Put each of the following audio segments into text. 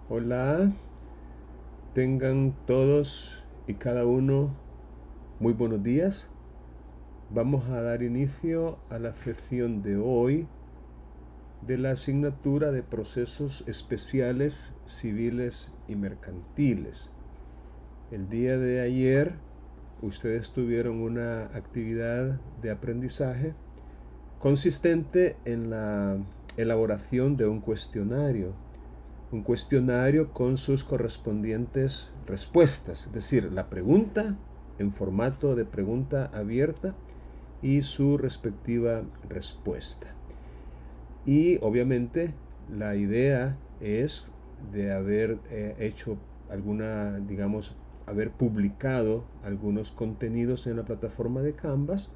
Hola, tengan todos y cada uno muy buenos días. Vamos a dar inicio a la sesión de hoy de la asignatura de procesos especiales civiles y mercantiles. El día de ayer ustedes tuvieron una actividad de aprendizaje consistente en la elaboración de un cuestionario con sus correspondientes respuestas, es decir, la pregunta en formato de pregunta abierta y su respectiva respuesta. Y obviamente la idea es de haber hecho alguna, digamos, haber publicado algunos contenidos en la plataforma de Canvas.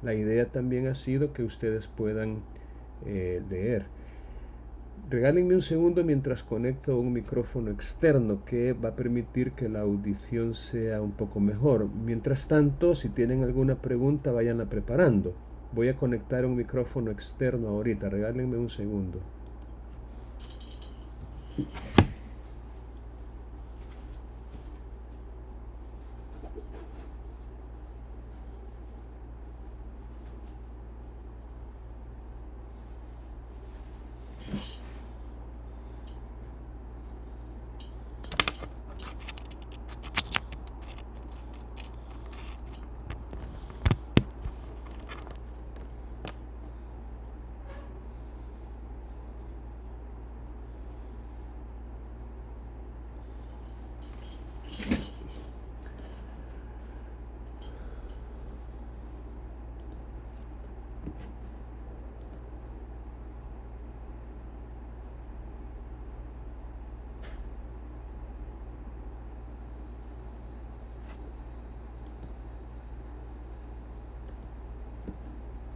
La idea también ha sido que ustedes puedan leer. Regálenme un segundo mientras conecto un micrófono externo que va a permitir que la audición sea un poco mejor. Mientras tanto, si tienen alguna pregunta, vayanla preparando. Voy a conectar un micrófono externo ahorita. Regálenme un segundo.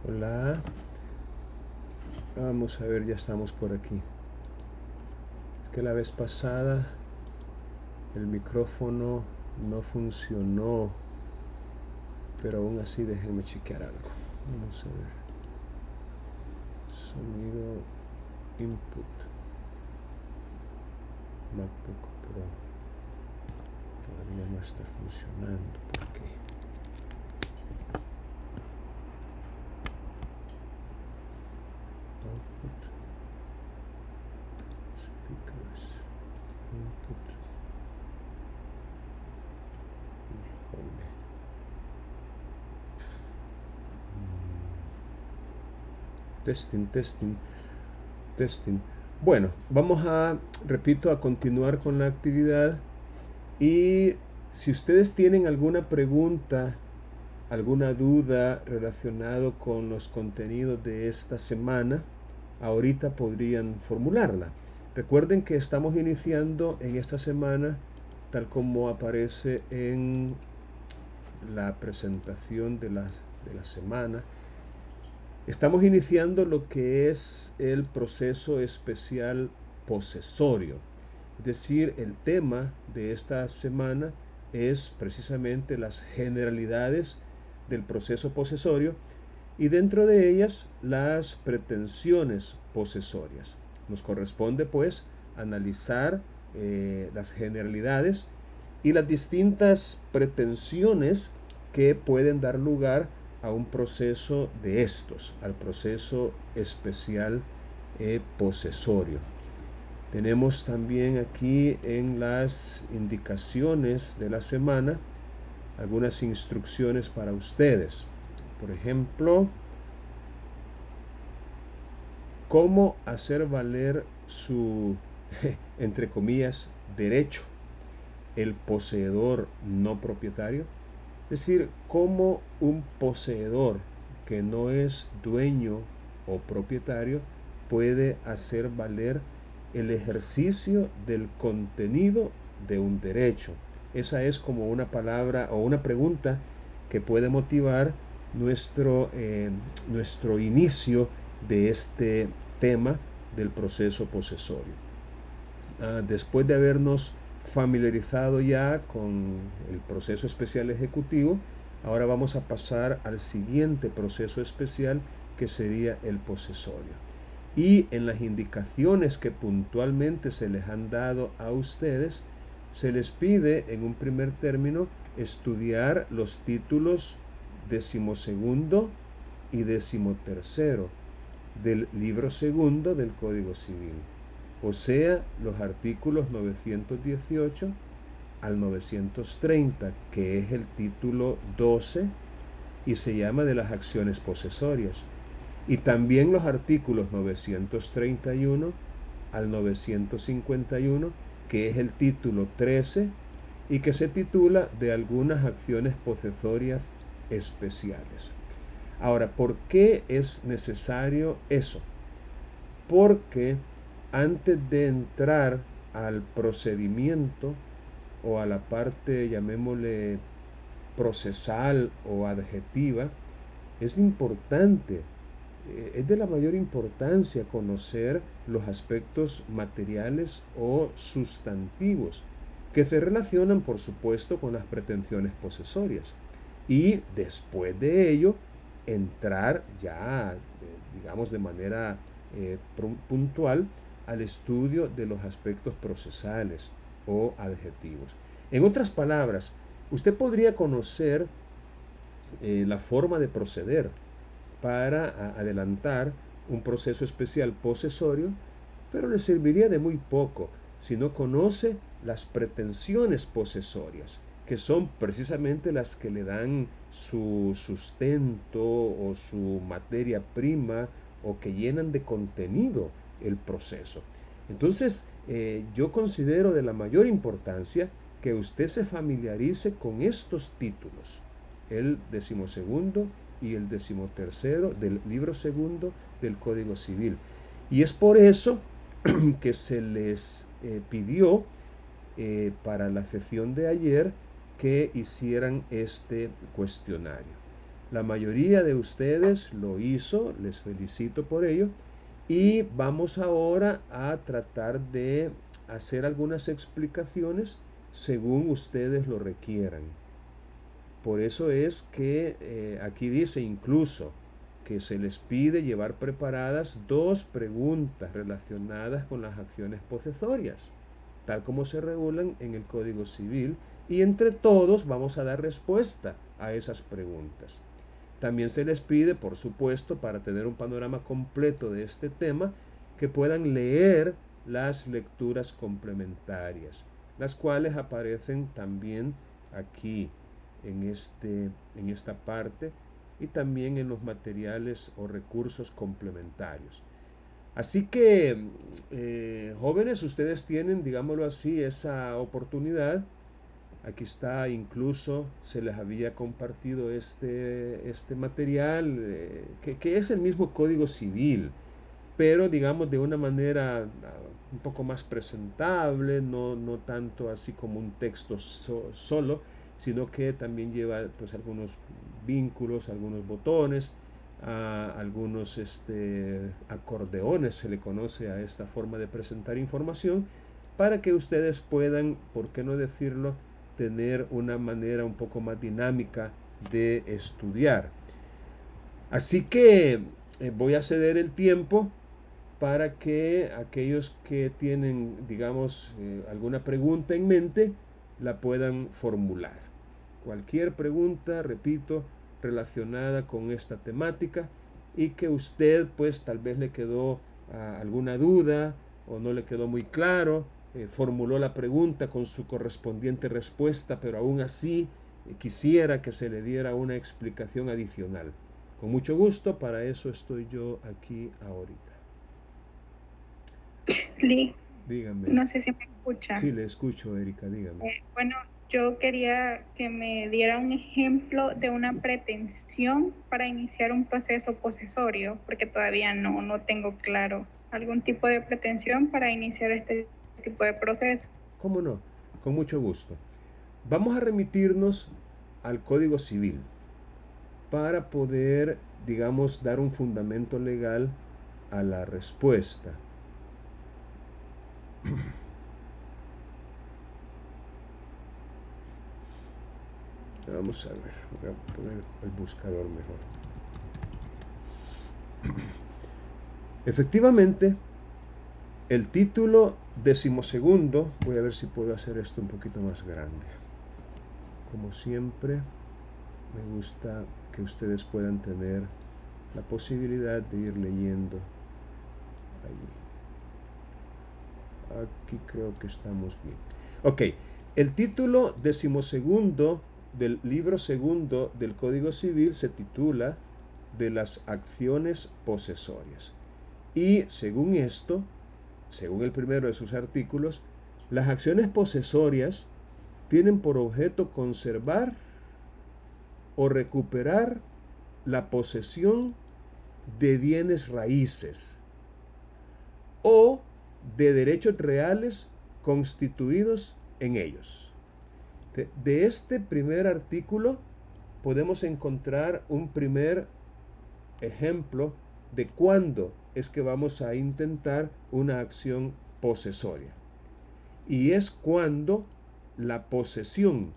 Hola. Vamos a ver, ya estamos por aquí. Es que la vez pasada el micrófono no funcionó, pero aún así déjenme chequear algo. Vamos a ver. Sonido input. MacBook Pro. Todavía no está funcionando. ¿Por qué? Output. Speakers. Input. Híjole. Testing. Bueno, vamos a, repito, a continuar con la actividad. Y si ustedes tienen alguna pregunta, alguna duda relacionado con los contenidos de esta semana, ahorita podrían formularla. Recuerden que estamos iniciando en esta semana, tal como aparece en la presentación de la semana, estamos iniciando lo que es el proceso especial posesorio. Es decir, el tema de esta semana es precisamente las generalidades del proceso posesorio y dentro de ellas las pretensiones posesorias. Nos corresponde pues analizar las generalidades y las distintas pretensiones que pueden dar lugar a un proceso de estos, al proceso especial posesorio. Tenemos también aquí en las indicaciones de la semana algunas instrucciones para ustedes. Por ejemplo, cómo hacer valer su, entre comillas, derecho, el poseedor no propietario. Es decir, cómo un poseedor que no es dueño o propietario puede hacer valer el ejercicio del contenido de un derecho. Esa es como una palabra o una pregunta que puede motivar nuestro inicio de este tema del proceso posesorio. Después de habernos familiarizado ya con el proceso especial ejecutivo, ahora vamos a pasar al siguiente proceso especial, que sería el posesorio. y en las indicaciones que puntualmente se les han dado a ustedes, se les pide en un primer término estudiar los títulos 12º y 13º del libro segundo del Código Civil, o sea, los artículos 918 al 930, que es el título 12 y se llama de las acciones posesorias, y también los artículos 931 al 951, que es el título 13 y que se titula de algunas acciones posesorias especiales. Ahora, ¿por qué es necesario eso? Porque antes de entrar al procedimiento o a la parte, llamémosle, procesal o adjetiva, es importante, es de la mayor importancia conocer los aspectos materiales o sustantivos que se relacionan, por supuesto, con las pretensiones posesorias. Y después de ello, entrar ya, digamos, de manera puntual al estudio de los aspectos procesales o adjetivos. En otras palabras, usted podría conocer la forma de proceder para adelantar un proceso especial posesorio, pero le serviría de muy poco si no conoce las pretensiones posesorias, que son precisamente las que le dan su sustento o su materia prima o que llenan de contenido el proceso. Entonces, yo considero de la mayor importancia que usted se familiarice con estos títulos, el 12º y el 13º del libro segundo del Código Civil. Y es por eso que se les pidió para la sesión de ayer que hicieran este cuestionario. La mayoría de ustedes lo hizo, les felicito por ello, y vamos ahora a tratar de hacer algunas explicaciones según ustedes lo requieran. Por eso es que aquí dice incluso que se les pide llevar preparadas 2 preguntas relacionadas con las acciones posesorias, tal como se regulan en el Código Civil, y entre todos vamos a dar respuesta a esas preguntas. También se les pide, por supuesto, para tener un panorama completo de este tema, que puedan leer las lecturas complementarias, las cuales aparecen también aquí en esta parte y también en los materiales o recursos complementarios. Así que, jóvenes, ustedes tienen, digámoslo así, esa oportunidad. Aquí está, incluso se les había compartido este material, que es el mismo Código Civil, pero digamos de una manera un poco más presentable, no tanto así como un texto solo, sino que también lleva pues algunos vínculos, algunos botones, algunos acordeones, se le conoce a esta forma de presentar información, para que ustedes puedan, por qué no decirlo, tener una manera un poco más dinámica de estudiar. Así que voy a ceder el tiempo para que aquellos que tienen, digamos, alguna pregunta en mente, la puedan formular. Cualquier pregunta, repito, relacionada con esta temática y que usted, pues, tal vez le quedó alguna duda o no le quedó muy claro, formuló la pregunta con su correspondiente respuesta, pero aún así quisiera que se le diera una explicación adicional. Con mucho gusto, para eso estoy yo aquí ahorita. Lee, Dígame. no sé si me escucha. Sí, le escucho, Erika, dígame. Bueno, yo quería que me diera un ejemplo de una pretensión para iniciar un proceso posesorio, porque todavía no tengo claro algún tipo de pretensión para iniciar este tipo de proceso. ¿Cómo no? Con mucho gusto. Vamos a remitirnos al Código Civil para poder, digamos, dar un fundamento legal a la respuesta. Vamos a ver, voy a poner el buscador mejor. Efectivamente, el título 12º, voy a ver si puedo hacer esto un poquito más grande. Como siempre, me gusta que ustedes puedan tener la posibilidad de ir leyendo allí. Aquí creo que estamos bien. Ok, el título 12º del libro segundo del Código Civil se titula de las acciones posesorias. Y según esto, según el primero de sus artículos, las acciones posesorias tienen por objeto conservar o recuperar la posesión de bienes raíces o de derechos reales constituidos en ellos. De este primer artículo podemos encontrar un primer ejemplo de cuándo es que vamos a intentar una acción posesoria. Y es cuando la posesión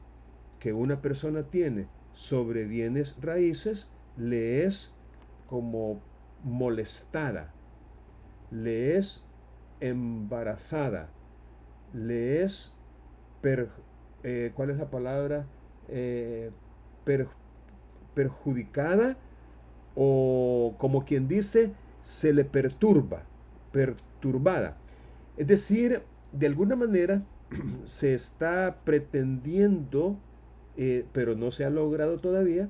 que una persona tiene sobre bienes raíces le es como molestada, le es embarazada, le es, ¿cuál es la palabra? Perjudicada, o como quien dice, se le perturbada. Es decir, de alguna manera se está pretendiendo, pero no se ha logrado todavía,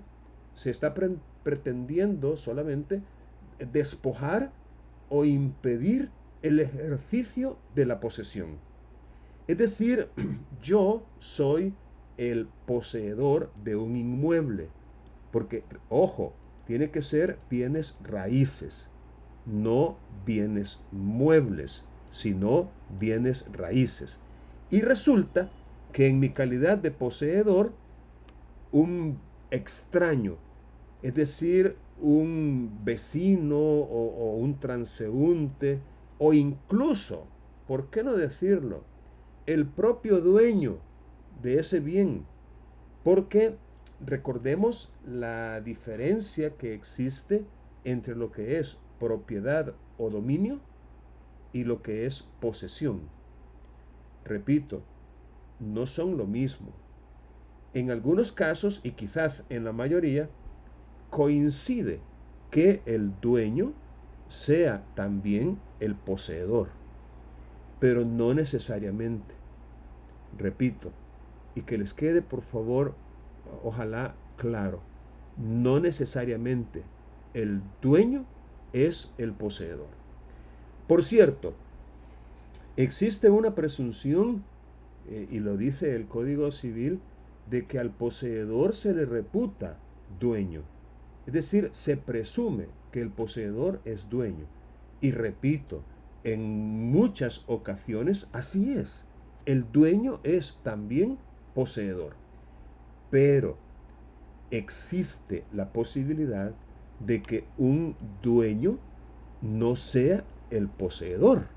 se está pretendiendo solamente despojar o impedir el ejercicio de la posesión. Es decir, yo soy el poseedor de un inmueble, porque, ojo, tiene que ser bienes raíces, no bienes muebles, sino bienes raíces. Y resulta que en mi calidad de poseedor, un extraño, es decir, un vecino o un transeúnte, o incluso, ¿por qué no decirlo?, el propio dueño de ese bien, porque recordemos la diferencia que existe entre lo que es propiedad o dominio y lo que es posesión. Repito, no son lo mismo. En algunos casos, y quizás en la mayoría, coincide que el dueño sea también el poseedor, pero no necesariamente. Repito, y que les quede por favor, ojalá claro, no necesariamente el dueño es el poseedor. Por cierto, existe una presunción, y lo dice el Código Civil, de que al poseedor se le reputa dueño. Es decir, se presume que el poseedor es dueño. Y repito, en muchas ocasiones así es. El dueño es también poseedor. Pero existe la posibilidad de que un dueño no sea el poseedor.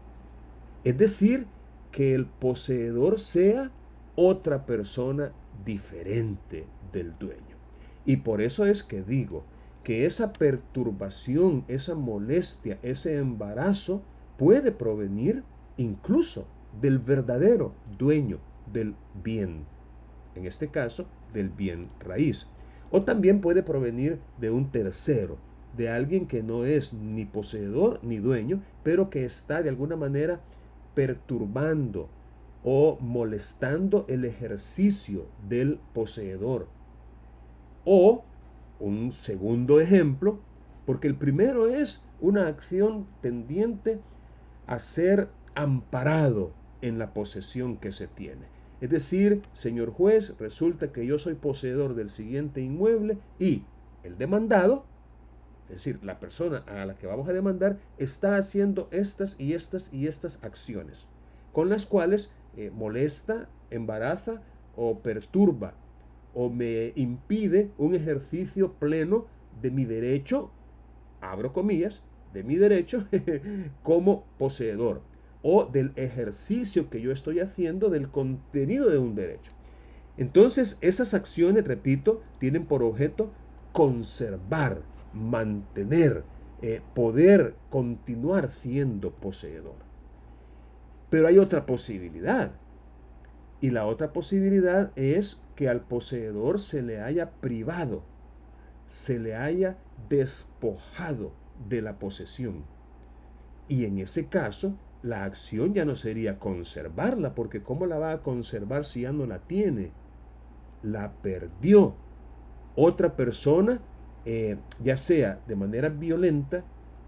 Es decir, que el poseedor sea otra persona diferente del dueño. Y por eso es que digo que esa perturbación, esa molestia, ese embarazo puede provenir incluso del verdadero dueño del bien. En este caso, del bien raíz. O también puede provenir de un tercero, de alguien que no es ni poseedor ni dueño, pero que está de alguna manera perturbando o molestando el ejercicio del poseedor. O un segundo ejemplo, porque el primero es una acción tendiente a ser amparado en la posesión que se tiene. Es decir, señor juez, resulta que yo soy poseedor del siguiente inmueble y el demandado, es decir, la persona a la que vamos a demandar, está haciendo estas y estas y estas acciones, con las cuales molesta, embaraza o perturba o me impide un ejercicio pleno de mi derecho, abro comillas, de mi derecho como poseedor, o del ejercicio que yo estoy haciendo del contenido de un derecho. Entonces, esas acciones, repito, tienen por objeto conservar, mantener, poder continuar siendo poseedor. Pero hay otra posibilidad. Y la otra posibilidad es que al poseedor se le haya privado, se le haya despojado de la posesión. Y en ese caso, la acción ya no sería conservarla, porque ¿cómo la va a conservar si ya no la tiene? La perdió. Otra persona, ya sea de manera violenta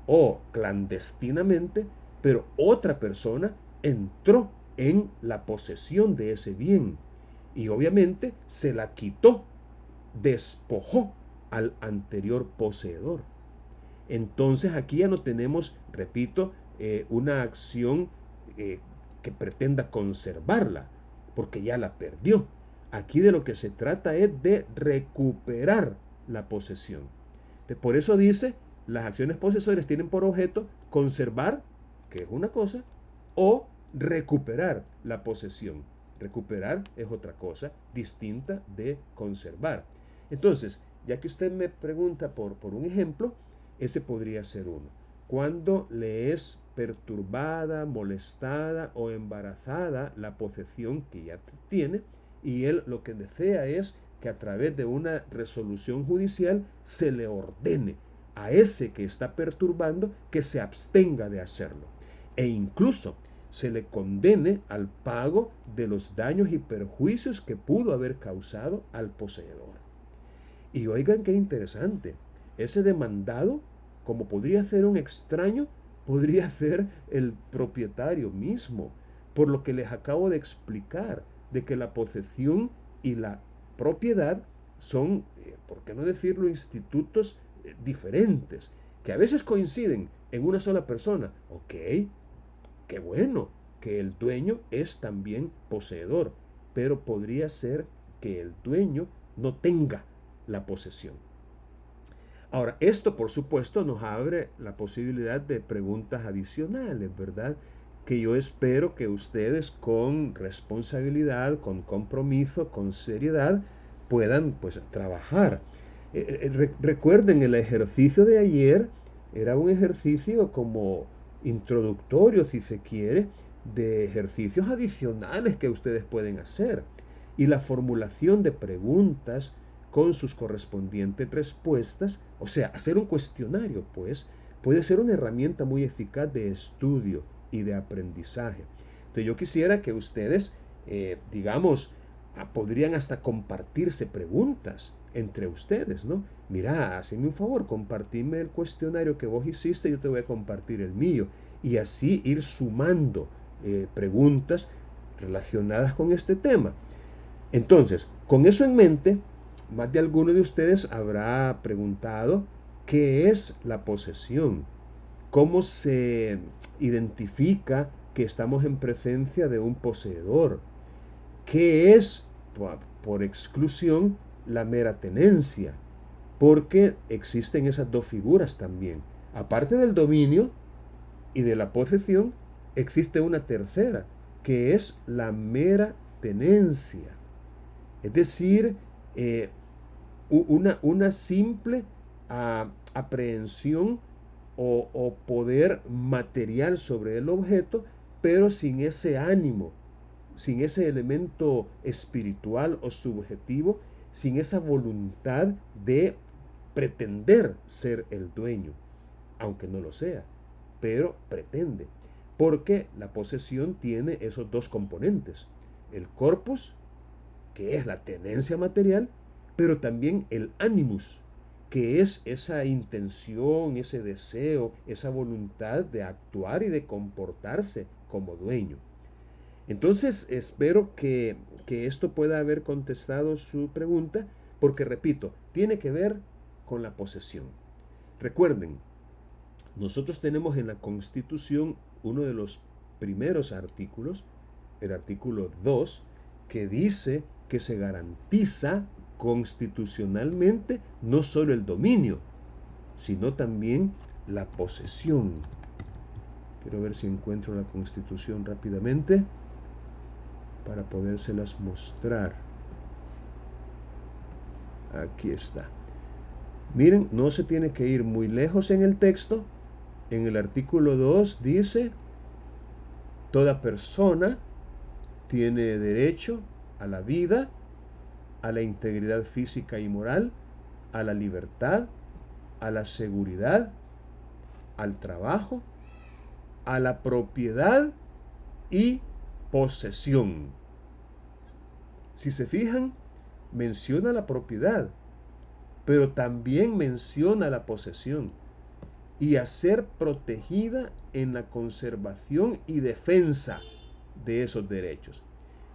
o clandestinamente, pero otra persona entró en la posesión de ese bien y obviamente se la quitó, despojó al anterior poseedor. Entonces aquí ya no tenemos, repito, una acción que pretenda conservarla, porque ya la perdió. Aquí de lo que se trata es de recuperar la posesión. Por eso dice, las acciones posesorias tienen por objeto conservar, que es una cosa, o recuperar la posesión. Recuperar es otra cosa distinta de conservar. Entonces, ya que usted me pregunta por un ejemplo, ese podría ser uno. Cuando le es perturbada, molestada o embarazada la posesión que ya tiene, y él lo que desea es que a través de una resolución judicial se le ordene a ese que está perturbando que se abstenga de hacerlo. E incluso se le condene al pago de los daños y perjuicios que pudo haber causado al poseedor. Y oigan qué interesante, ese demandado, como podría ser un extraño, podría ser el propietario mismo, por lo que les acabo de explicar, de que la posesión y la propiedad son, por qué no decirlo, institutos diferentes, que a veces coinciden en una sola persona. Ok, qué bueno que el dueño es también poseedor, pero podría ser que el dueño no tenga la posesión. Ahora, esto por supuesto nos abre la posibilidad de preguntas adicionales, ¿verdad? Que yo espero que ustedes con responsabilidad, con compromiso, con seriedad, puedan pues trabajar. Recuerden, el ejercicio de ayer era un ejercicio como introductorio, si se quiere, de ejercicios adicionales que ustedes pueden hacer. Y la formulación de preguntas con sus correspondientes respuestas, o sea, hacer un cuestionario, pues, puede ser una herramienta muy eficaz de estudio y de aprendizaje. Entonces yo quisiera que ustedes, digamos, podrían hasta compartirse preguntas entre ustedes, ¿no? Mira, hazme un favor, compartime el cuestionario que vos hiciste, yo te voy a compartir el mío. Y así ir sumando preguntas relacionadas con este tema. Entonces, con eso en mente, más de alguno de ustedes habrá preguntado qué es la posesión, cómo se identifica que estamos en presencia de un poseedor, qué es, por exclusión, la mera tenencia, porque existen esas dos figuras también. Aparte del dominio y de la posesión, existe una tercera, que es la mera tenencia. Es decir, una simple aprehensión o poder material sobre el objeto, pero sin ese ánimo, sin ese elemento espiritual o subjetivo, sin esa voluntad de pretender ser el dueño, aunque no lo sea, pero pretende. Porque la posesión tiene esos dos componentes, el corpus, que es la tenencia material, pero también el animus, que es esa intención, ese deseo, esa voluntad de actuar y de comportarse como dueño. Entonces espero que esto pueda haber contestado su pregunta, porque repito, tiene que ver con la posesión. Recuerden, nosotros tenemos en la Constitución uno de los primeros artículos, el artículo 2, que dice que se garantiza constitucionalmente no solo el dominio, sino también la posesión. Quiero ver si encuentro la Constitución rápidamente para podérselas mostrar. Aquí está. Miren, no se tiene que ir muy lejos en el texto. En el artículo 2 dice, toda persona tiene derecho a la vida, a la integridad física y moral, a la libertad, a la seguridad, al trabajo, a la propiedad y posesión. Si se fijan, menciona la propiedad, pero también menciona la posesión y a ser protegida en la conservación y defensa de esos derechos.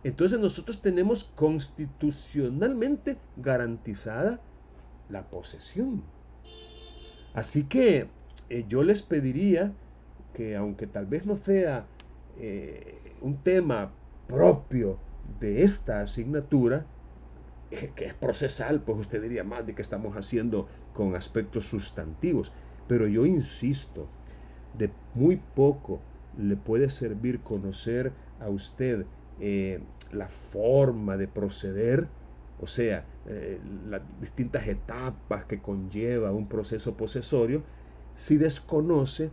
Entonces nosotros tenemos constitucionalmente garantizada la posesión. Así que yo les pediría que, aunque tal vez no sea un tema propio de esta asignatura, que es procesal, pues usted diría más de que estamos haciendo con aspectos sustantivos. Pero yo insisto, de muy poco le puede servir conocer a usted la forma de proceder, o sea, las distintas etapas que conlleva un proceso posesorio, si desconoce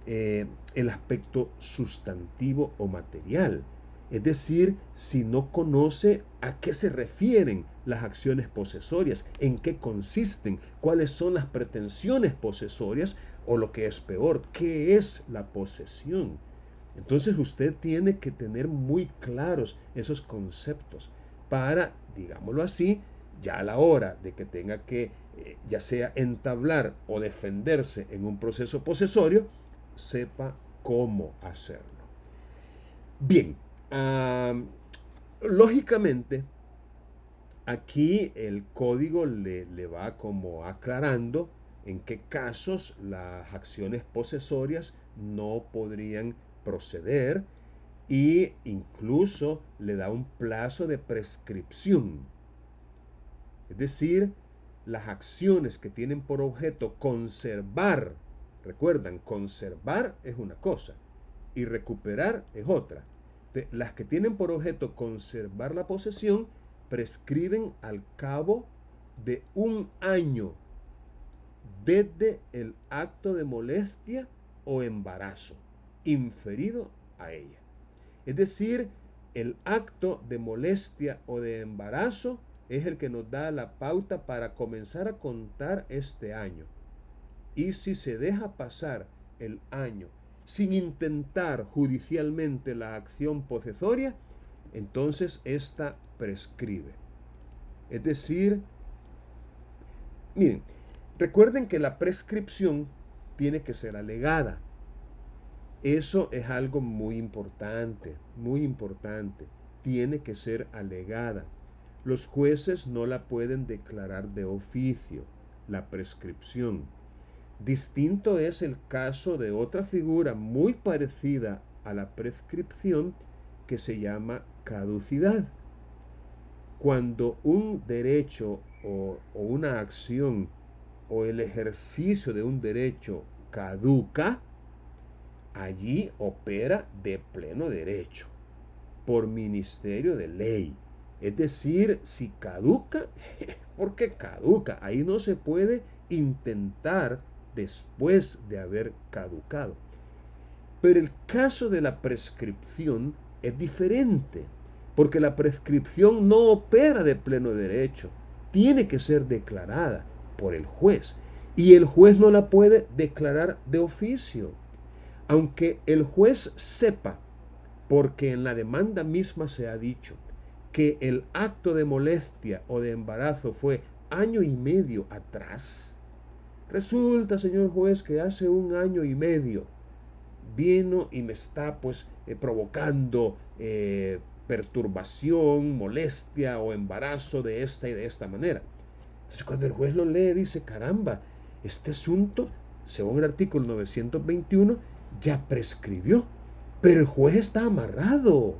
el aspecto sustantivo o material. Es decir, si no conoce a qué se refieren las acciones posesorias, en qué consisten, cuáles son las pretensiones posesorias, o lo que es peor, qué es la posesión. Entonces usted tiene que tener muy claros esos conceptos para, digámoslo así, ya a la hora de que tenga que, ya sea entablar o defenderse en un proceso posesorio, sepa cómo hacerlo. Bien, lógicamente, aquí el código le va como aclarando en qué casos las acciones posesorias no podrían proceder e incluso le da un plazo de prescripción. Es decir, las acciones que tienen por objeto conservar, recuerdan, conservar es una cosa y recuperar es otra. Las que tienen por objeto conservar la posesión prescriben al cabo de 1 año desde el acto de molestia o embarazo inferido a ella. Es decir, el acto de molestia o de embarazo es el que nos da la pauta para comenzar a contar este año. Y si se deja pasar el año sin intentar judicialmente la acción posesoria, entonces esta prescribe. Es decir, miren, recuerden que la prescripción tiene que ser alegada. Eso es algo muy importante, muy importante. Tiene que ser alegada. Los jueces no la pueden declarar de oficio, la prescripción. Distinto es el caso de otra figura muy parecida a la prescripción que se llama caducidad. Cuando un derecho o una acción o el ejercicio de un derecho caduca, allí opera de pleno derecho, por ministerio de ley. Es decir, si caduca, porque caduca. Ahí no se puede intentar después de haber caducado. Pero el caso de la prescripción es diferente, porque la prescripción no opera de pleno derecho, tiene que ser declarada por el juez, y el juez no la puede declarar de oficio. Aunque el juez sepa, porque en la demanda misma se ha dicho, que el acto de molestia o de embarazo fue 1 año y medio atrás, resulta, señor juez, que hace 1 año y medio vino y me está pues provocando perturbación, molestia o embarazo de esta y de esta manera. Entonces cuando el juez lo lee dice, caramba, este asunto, según el artículo 921, ya prescribió, pero el juez está amarrado.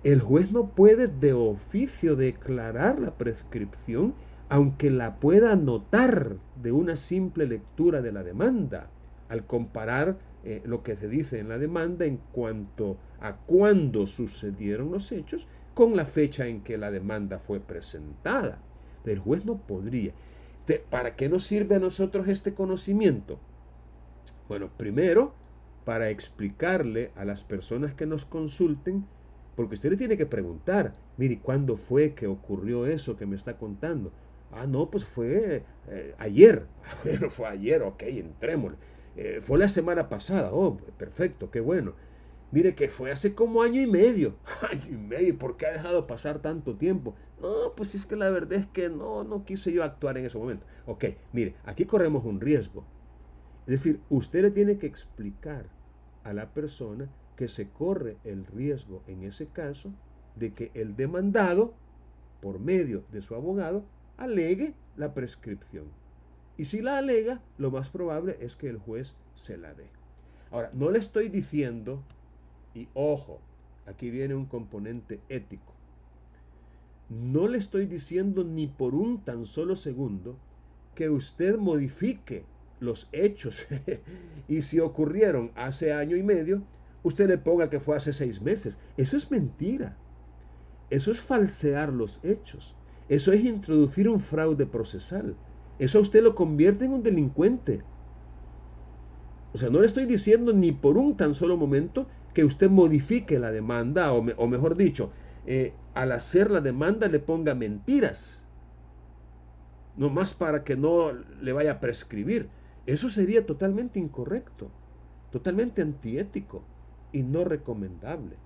El juez no puede de oficio declarar la prescripción, aunque la pueda notar de una simple lectura de la demanda, al comparar lo que se dice en la demanda en cuanto a cuándo sucedieron los hechos con la fecha en que la demanda fue presentada. El juez no podría. ¿Para qué nos sirve a nosotros este conocimiento? Bueno, primero, para explicarle a las personas que nos consulten, porque usted le tiene que preguntar, mire, ¿cuándo fue que ocurrió eso que me está contando? Ah, no, pues fue ayer. Bueno, fue ayer, ok, entrémosle. Fue la semana pasada, oh, perfecto, qué bueno. Mire que fue hace como año y medio. Año y medio, ¿por qué ha dejado pasar tanto tiempo? No, pues es que la verdad es que no quise yo actuar en ese momento. Ok, mire, aquí corremos un riesgo. Es decir, usted le tiene que explicar a la persona que se corre el riesgo en ese caso de que el demandado, por medio de su abogado, alegue la prescripción. Y si la alega, lo más probable es que el juez se la dé. Ahora, no le estoy diciendo, y ojo, aquí viene un componente ético, no le estoy diciendo ni por un tan solo segundo que usted modifique los hechos y si ocurrieron hace año y medio, usted le ponga que fue hace 6 meses. Eso es mentira. Eso es falsear los hechos. Eso es introducir un fraude procesal. Eso a usted lo convierte en un delincuente. O sea, no le estoy diciendo ni por un tan solo momento que usted modifique la demanda, o mejor dicho, al hacer la demanda le ponga mentiras, no más para que no le vaya a prescribir. Eso sería totalmente incorrecto, totalmente antiético y no recomendable.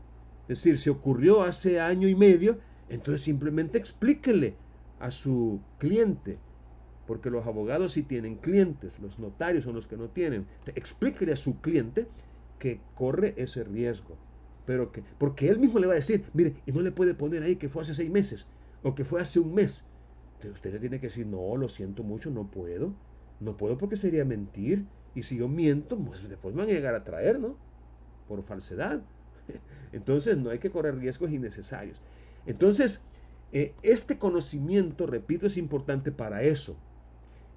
Es decir, si ocurrió hace año y medio, entonces simplemente explíquele a su cliente, porque los abogados sí tienen clientes, los notarios son los que no tienen. Explíquele a su cliente que corre ese riesgo, pero porque él mismo le va a decir, mire, y no le puede poner ahí que fue hace 6 meses o que fue hace un mes. Entonces usted le tiene que decir, no, lo siento mucho, no puedo porque sería mentir, y si yo miento, pues después me van a llegar a traer, ¿no? Por falsedad. Entonces no hay que correr riesgos innecesarios. Entonces, este conocimiento, repito, es importante para eso.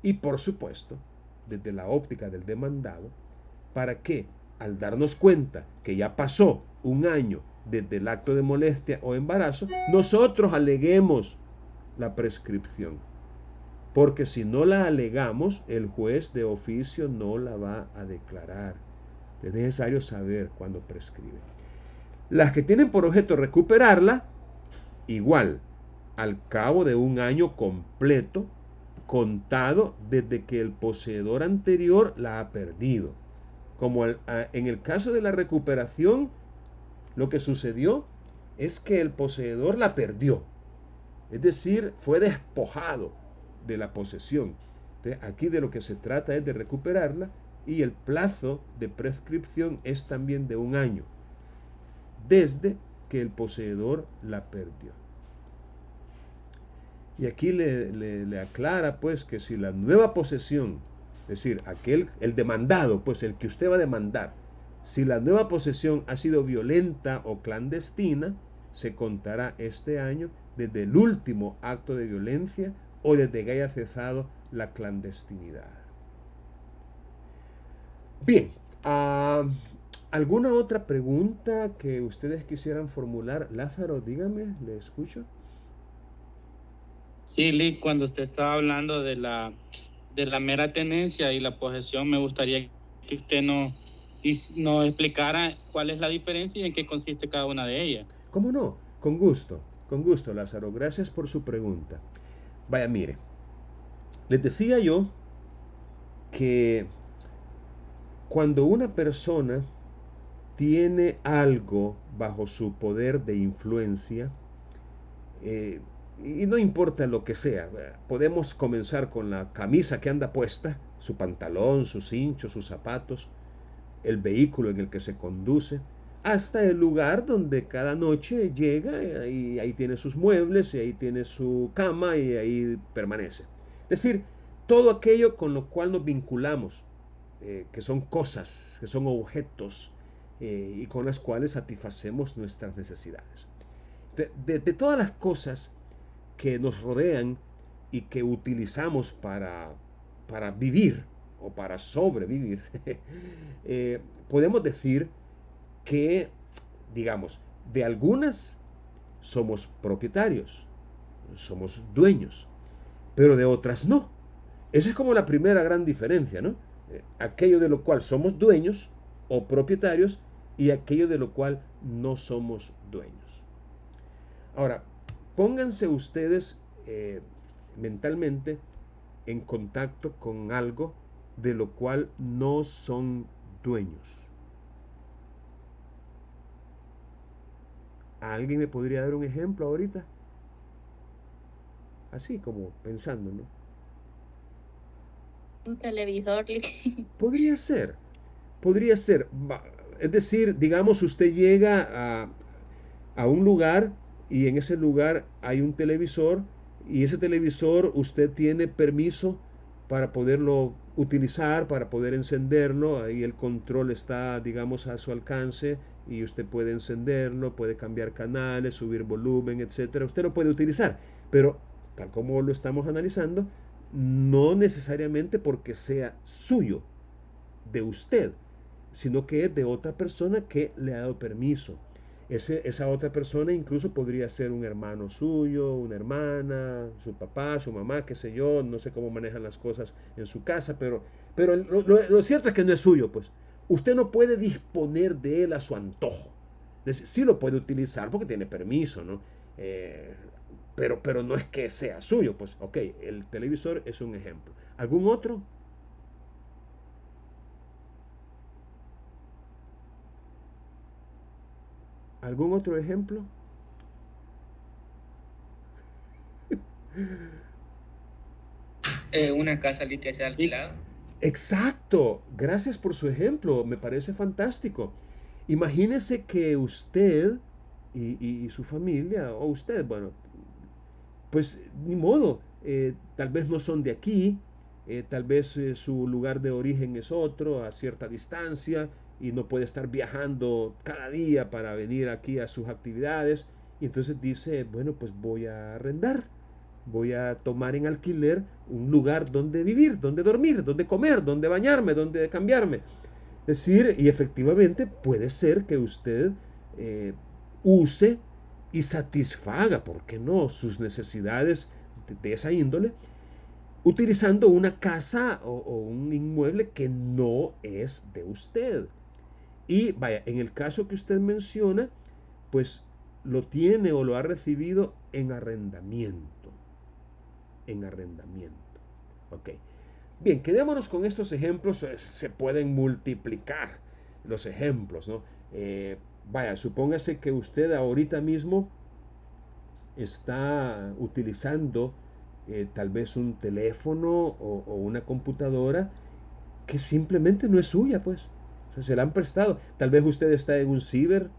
Y por supuesto, desde la óptica del demandado, para que al darnos cuenta que ya pasó un año desde el acto de molestia o embarazo, nosotros aleguemos la prescripción. Porque si no la alegamos, el juez de oficio no la va a declarar. Es necesario saber cuándo prescribe. Las que tienen por objeto recuperarla, igual, al cabo de un año completo, contado desde que el poseedor anterior la ha perdido. Como en el caso de la recuperación, lo que sucedió es que el poseedor la perdió. Es decir, fue despojado de la posesión. Entonces, aquí de lo que se trata es de recuperarla, y el plazo de prescripción es también de un año, desde que el poseedor la perdió. Y aquí le aclara pues que si la nueva posesión, es decir, el demandado, pues el que usted va a demandar, si la nueva posesión ha sido violenta o clandestina, se contará este año desde el último acto de violencia o desde que haya cesado la clandestinidad. Bien, ¿alguna otra pregunta que ustedes quisieran formular? Lázaro, dígame, le escucho. Sí, Lee, cuando usted estaba hablando de la mera tenencia y la posesión, me gustaría que usted nos explicara cuál es la diferencia y en qué consiste cada una de ellas. ¿Cómo no? Con gusto, Lázaro. Gracias por su pregunta. Vaya, mire, les decía yo que cuando una persona tiene algo bajo su poder de influencia, y no importa lo que sea, podemos comenzar con la camisa que anda puesta, su pantalón, sus cinchos, sus zapatos, el vehículo en el que se conduce, hasta el lugar donde cada noche llega y ahí tiene sus muebles y ahí tiene su cama y ahí permanece. Es decir, todo aquello con lo cual nos vinculamos, que son cosas, que son objetos, y con las cuales satisfacemos nuestras necesidades. De todas las cosas que nos rodean y que utilizamos para vivir o para sobrevivir, podemos decir que, digamos, de algunas somos propietarios, somos dueños, pero de otras no. Esa es como la primera gran diferencia, ¿no? Aquello de lo cual somos dueños o propietarios y aquello de lo cual no somos dueños. Ahora, pónganse ustedes mentalmente en contacto con algo de lo cual no son dueños. ¿Alguien me podría dar un ejemplo ahorita? Así como pensando, ¿no? Un televisor. Podría ser, podría ser. Es decir, digamos, usted llega a un lugar y en ese lugar hay un televisor y ese televisor usted tiene permiso para poderlo utilizar, para poder encenderlo. Ahí el control está, digamos, a su alcance y usted puede encenderlo, puede cambiar canales, subir volumen, etcétera. Usted lo puede utilizar, pero tal como lo estamos analizando, no necesariamente porque sea suyo, de usted, sino que es de otra persona que le ha dado permiso. Esa otra persona incluso podría ser un hermano suyo, una hermana, su papá, su mamá, qué sé yo, no sé cómo manejan las cosas en su casa, pero lo cierto es que no es suyo, pues. Usted no puede disponer de él a su antojo. Es decir, sí lo puede utilizar porque tiene permiso, ¿no? Pero no es que sea suyo, pues, ok, el televisor es un ejemplo. ¿Algún otro? ¿Algún otro ejemplo? Una casa que sea alquilada. Exacto, gracias por su ejemplo, me parece fantástico. Imagínese que usted y su familia, o usted, bueno, pues ni modo, tal vez no son de aquí, tal vez su lugar de origen es otro, a cierta distancia, y no puede estar viajando cada día para venir aquí a sus actividades, y entonces dice, bueno, pues voy a arrendar, voy a tomar en alquiler un lugar donde vivir, donde dormir, donde comer, donde bañarme, donde cambiarme. Es decir, y efectivamente puede ser que usted use y satisfaga, ¿por qué no?, sus necesidades de esa índole, utilizando una casa o un inmueble que no es de usted. Y vaya, en el caso que usted menciona, pues lo tiene o lo ha recibido en arrendamiento. En arrendamiento. Ok. Bien, quedémonos con estos ejemplos. Se pueden multiplicar los ejemplos, ¿no? Vaya, supóngase que usted ahorita mismo está utilizando tal vez un teléfono o una computadora que simplemente no es suya, pues. O sea, se la han prestado. Tal vez usted está en un ciber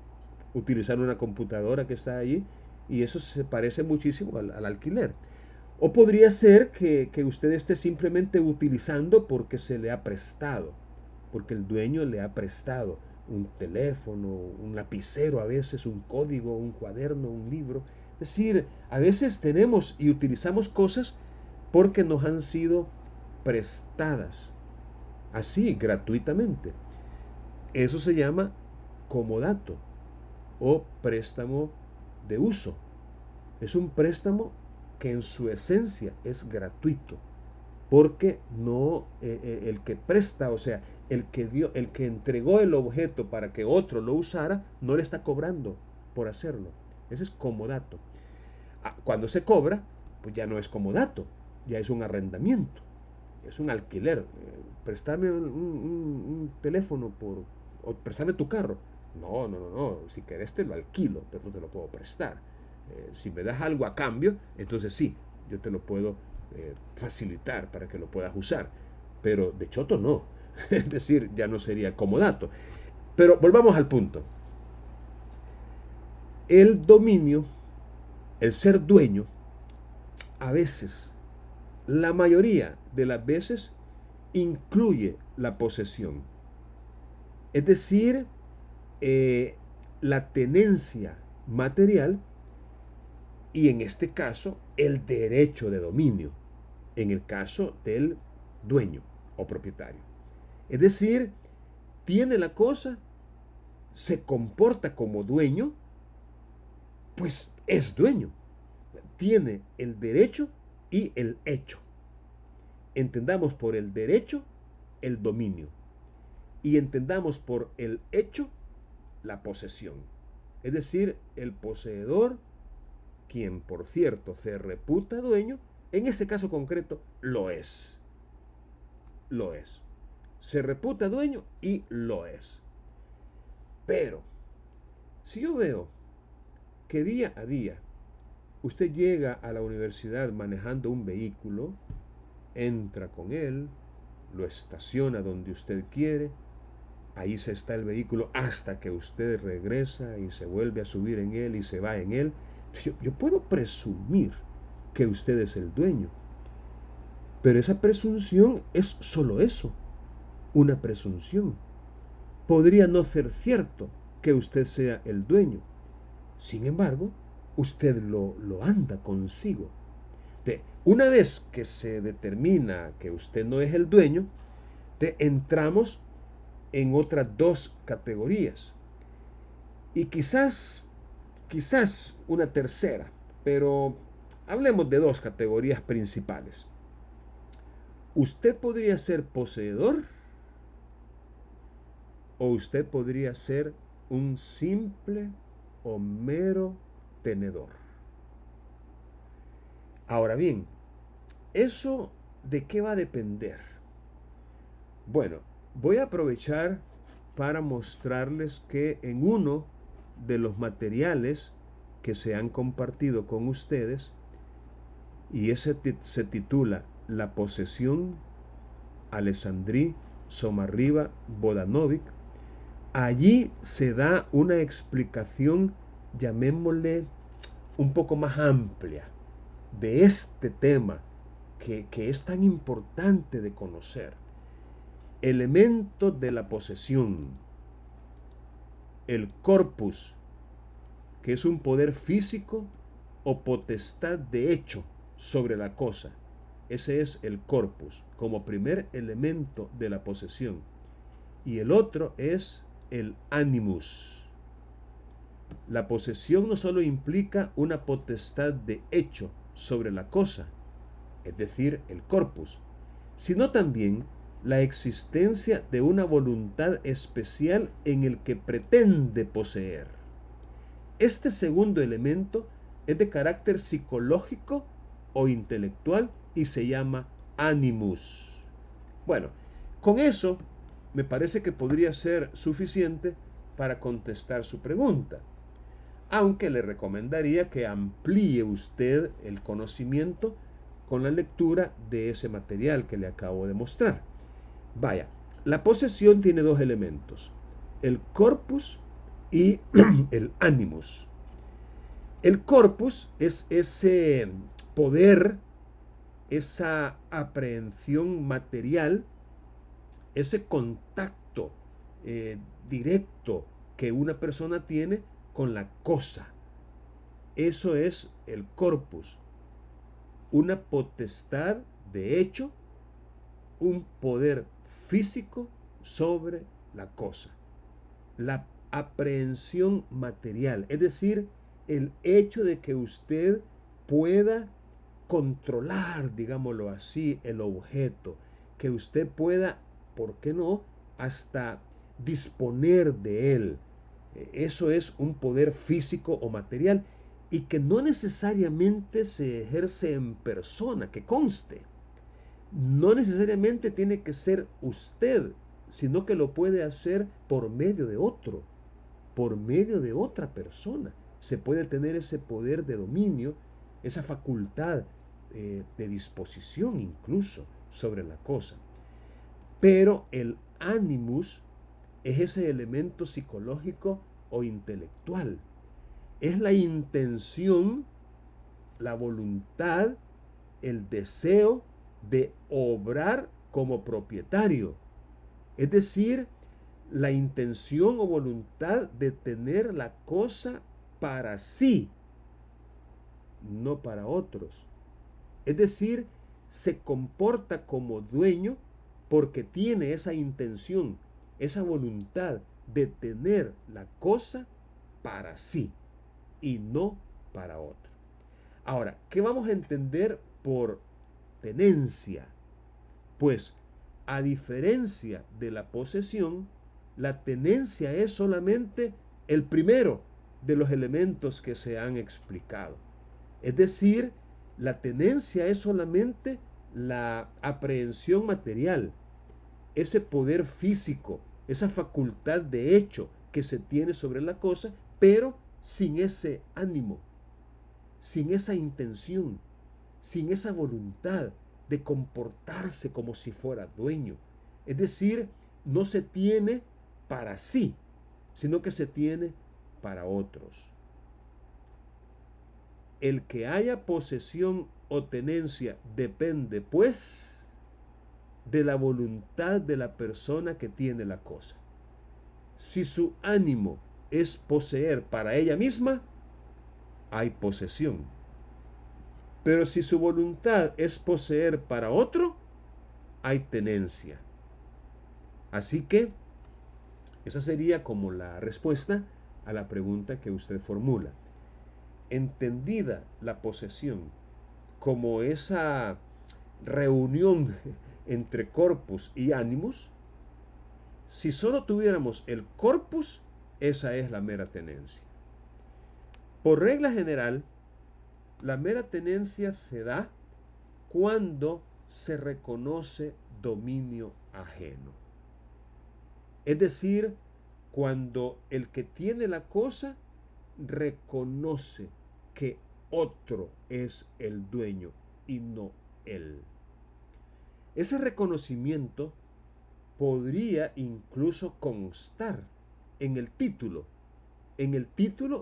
utilizando una computadora que está allí y eso se parece muchísimo al alquiler. O podría ser que usted esté simplemente utilizando porque se le ha prestado, porque el dueño le ha prestado un teléfono, un lapicero a veces, un código, un cuaderno, un libro. Es decir, a veces tenemos y utilizamos cosas porque nos han sido prestadas, así, gratuitamente. Eso se llama comodato o préstamo de uso. Es un préstamo que en su esencia es gratuito, porque no el que presta, o sea, el que entregó el objeto para que otro lo usara, no le está cobrando por hacerlo. Ese es comodato. Cuando se cobra, pues ya no es comodato, ya es un arrendamiento, es un alquiler. Prestarme un teléfono o prestarme tu carro. No. Si querés te lo alquilo, pero no te lo puedo prestar. Si me das algo a cambio, entonces sí, yo te lo puedo facilitar para que lo puedas usar. Pero de choto no. Es decir, ya no sería comodato. Pero volvamos al punto. El dominio, el ser dueño, a veces, la mayoría de las veces, incluye la posesión. Es decir, la tenencia material y en este caso el derecho de dominio, en el caso del dueño o propietario. Es decir, tiene la cosa, se comporta como dueño, pues es dueño. Tiene el derecho y el hecho. entendamos por el derecho el dominio y entendamos por el hecho la posesión. Es decir, el poseedor, quien por cierto se reputa dueño, en ese caso concreto lo es. Lo es. Se reputa dueño y lo es. Pero, si yo veo que día a día usted llega a la universidad manejando un vehículo, entra con él, lo estaciona donde usted quiere, ahí se está el vehículo hasta que usted regresa y se vuelve a subir en él y se va en él, yo puedo presumir que usted es el dueño. Pero esa presunción es solo eso, una presunción. Podría no ser cierto que usted sea el dueño. Sin embargo, usted lo anda consigo. Una vez que se determina que usted no es el dueño, entramos en otras dos categorías. Y quizás una tercera, pero hablemos de dos categorías principales. Usted podría ser poseedor o usted podría ser un simple o mero tenedor. Ahora bien, ¿eso de qué va a depender? Bueno, voy a aprovechar para mostrarles que en uno de los materiales que se han compartido con ustedes, y ese se titula La posesión, Alessandri Somarriba Vodanovic, allí se da una explicación, llamémosle un poco más amplia, de este tema que es tan importante de conocer. Elementos de la posesión. El corpus, que es un poder físico o potestad de hecho sobre la cosa. Ese es el corpus, como primer elemento de la posesión. Y el otro es el animus. La posesión no solo implica una potestad de hecho sobre la cosa, es decir, el corpus, sino también la existencia de una voluntad especial en el que pretende poseer. Este segundo elemento es de carácter psicológico o intelectual y se llama animus. Bueno, con eso me parece que podría ser suficiente para contestar su pregunta, aunque le recomendaría que amplíe usted el conocimiento con la lectura de ese material que le acabo de mostrar. Vaya, la posesión tiene dos elementos, el corpus y el animus. El corpus es ese poder, esa aprehensión material, ese contacto directo que una persona tiene con la cosa. Eso es el corpus, una potestad de hecho, un poder físico sobre la cosa. La aprehensión material, es decir, el hecho de que usted pueda controlar, digámoslo así, el objeto, que usted pueda, ¿por qué no?, hasta disponer de él. Eso es un poder físico o material y que no necesariamente se ejerce en persona, que conste. No necesariamente tiene que ser usted, sino que lo puede hacer por medio de otro, por medio de otra persona. Se puede tener ese poder de dominio, esa facultad de disposición incluso sobre la cosa. Pero el animus es ese elemento psicológico o intelectual. Es la intención, la voluntad, el deseo de obrar como propietario. Es decir, la intención o voluntad de tener la cosa para sí, no para otros. Es decir, se comporta como dueño porque tiene esa intención, esa voluntad de tener la cosa para sí y no para otro. Ahora, ¿qué vamos a entender por tenencia? Pues, a diferencia de la posesión, la tenencia es solamente el primero de los elementos que se han explicado. Es decir, la tenencia es solamente la aprehensión material, ese poder físico, esa facultad de hecho que se tiene sobre la cosa, pero sin ese ánimo, sin esa intención, sin esa voluntad de comportarse como si fuera dueño. Es decir, no se tiene para sí, sino que se tiene para otros. El que haya posesión o tenencia depende, pues, de la voluntad de la persona que tiene la cosa. Si su ánimo es poseer para ella misma, hay posesión. Pero si su voluntad es poseer para otro, hay tenencia. Así que esa sería como la respuesta a la pregunta que usted formula. Entendida la posesión como esa reunión entre corpus y animus, si solo tuviéramos el corpus, esa es la mera tenencia. Por regla general, la mera tenencia se da cuando se reconoce dominio ajeno. Es decir, cuando el que tiene la cosa reconoce que otro es el dueño y no él. Ese reconocimiento podría incluso constar en el título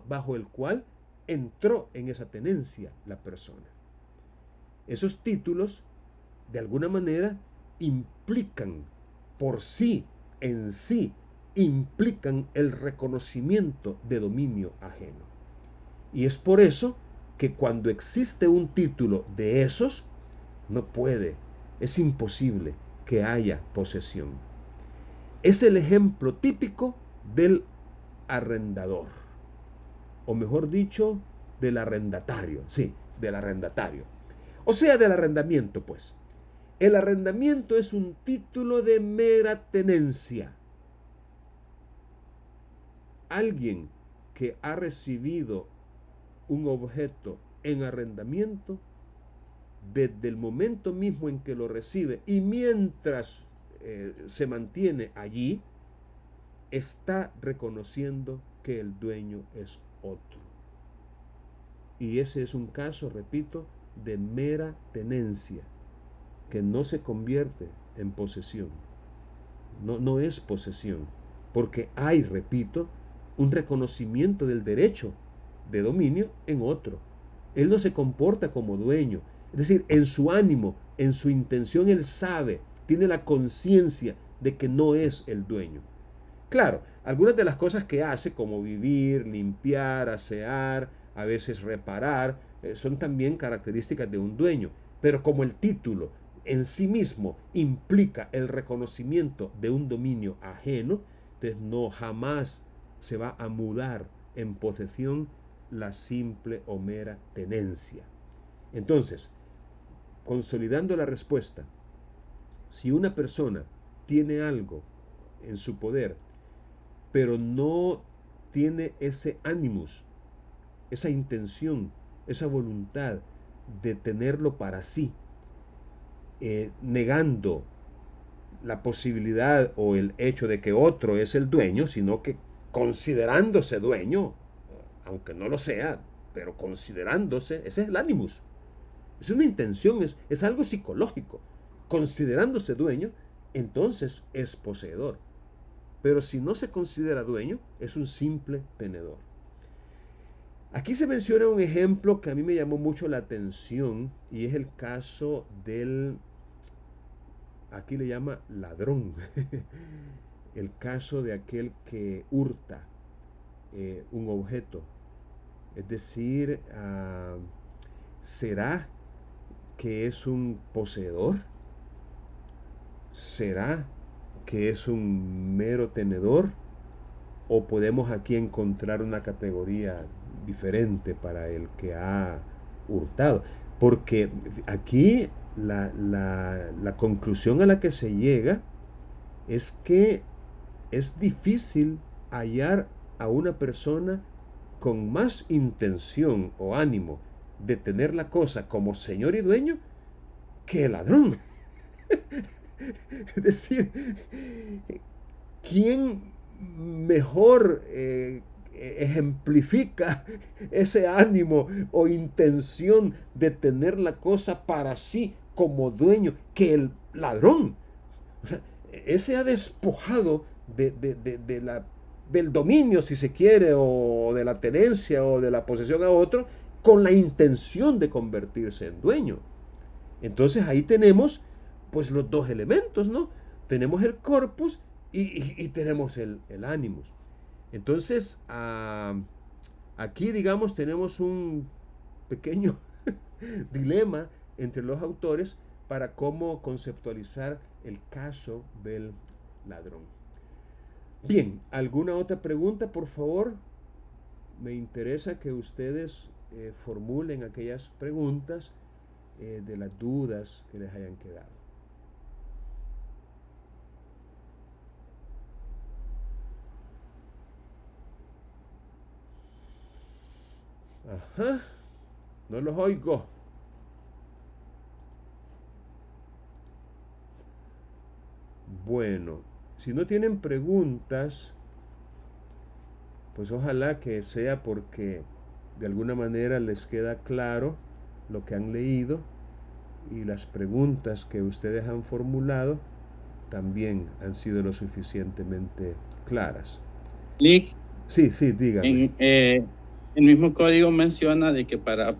bajo el cual entró en esa tenencia la persona. Esos títulos, de alguna manera, implican por sí, en sí, implican el reconocimiento de dominio ajeno. Y es por eso que cuando existe un título de esos, es imposible que haya posesión. Es el ejemplo típico del arrendador, o mejor dicho, del arrendatario, del arrendatario. O sea, del arrendamiento, pues. El arrendamiento es un título de mera tenencia. Alguien que ha recibido un objeto en arrendamiento, desde el momento mismo en que lo recibe y mientras se mantiene allí, está reconociendo que el dueño es otro. Y ese es un caso, repito, de mera tenencia, que no se convierte en posesión. No es posesión, porque hay, repito, un reconocimiento del derecho de dominio en otro. Él no se comporta como dueño. Es decir, en su ánimo, en su intención, él sabe, tiene la conciencia de que no es el dueño. Claro, algunas de las cosas que hace, como vivir, limpiar, asear, a veces reparar, son también características de un dueño. Pero como el título en sí mismo implica el reconocimiento de un dominio ajeno, entonces no jamás se va a mudar en posesión la simple o mera tenencia. Entonces, consolidando la respuesta, si una persona tiene algo en su poder, pero no tiene ese ánimos, esa intención, esa voluntad de tenerlo para sí, negando la posibilidad o el hecho de que otro es el dueño, sino que considerándose dueño, aunque no lo sea, pero considerándose, ese es el ánimos. Es una intención, es algo psicológico. Considerándose dueño, entonces es poseedor. Pero si no se considera dueño, es un simple tenedor. Aquí se menciona un ejemplo que a mí me llamó mucho la atención y es el caso del, aquí le llama ladrón, el caso de aquel que hurta un objeto. Es decir, ¿será que es un poseedor? ¿Será que es un mero tenedor? ¿O podemos aquí encontrar una categoría diferente para el que ha hurtado? Porque aquí la conclusión a la que se llega es que es difícil hallar a una persona con más intención o ánimo de tener la cosa como señor y dueño que el ladrón. Es decir, ¿quién mejor ejemplifica ese ánimo o intención de tener la cosa para sí como dueño que el ladrón? O sea, ese ha despojado del dominio, si se quiere, o de la tenencia o de la posesión a otro, con la intención de convertirse en dueño. Entonces ahí tenemos pues los dos elementos, ¿no? Tenemos el corpus y tenemos el animus. Entonces, aquí, digamos, tenemos un pequeño dilema entre los autores para cómo conceptualizar el caso del ladrón. Bien, ¿alguna otra pregunta, por favor? Me interesa que ustedes formulen aquellas preguntas de las dudas que les hayan quedado. Ajá, no los oigo. Bueno, si no tienen preguntas, pues ojalá que sea porque de alguna manera les queda claro lo que han leído y las preguntas que ustedes han formulado también han sido lo suficientemente claras. Lick, Sí, dígame. el mismo código menciona de que para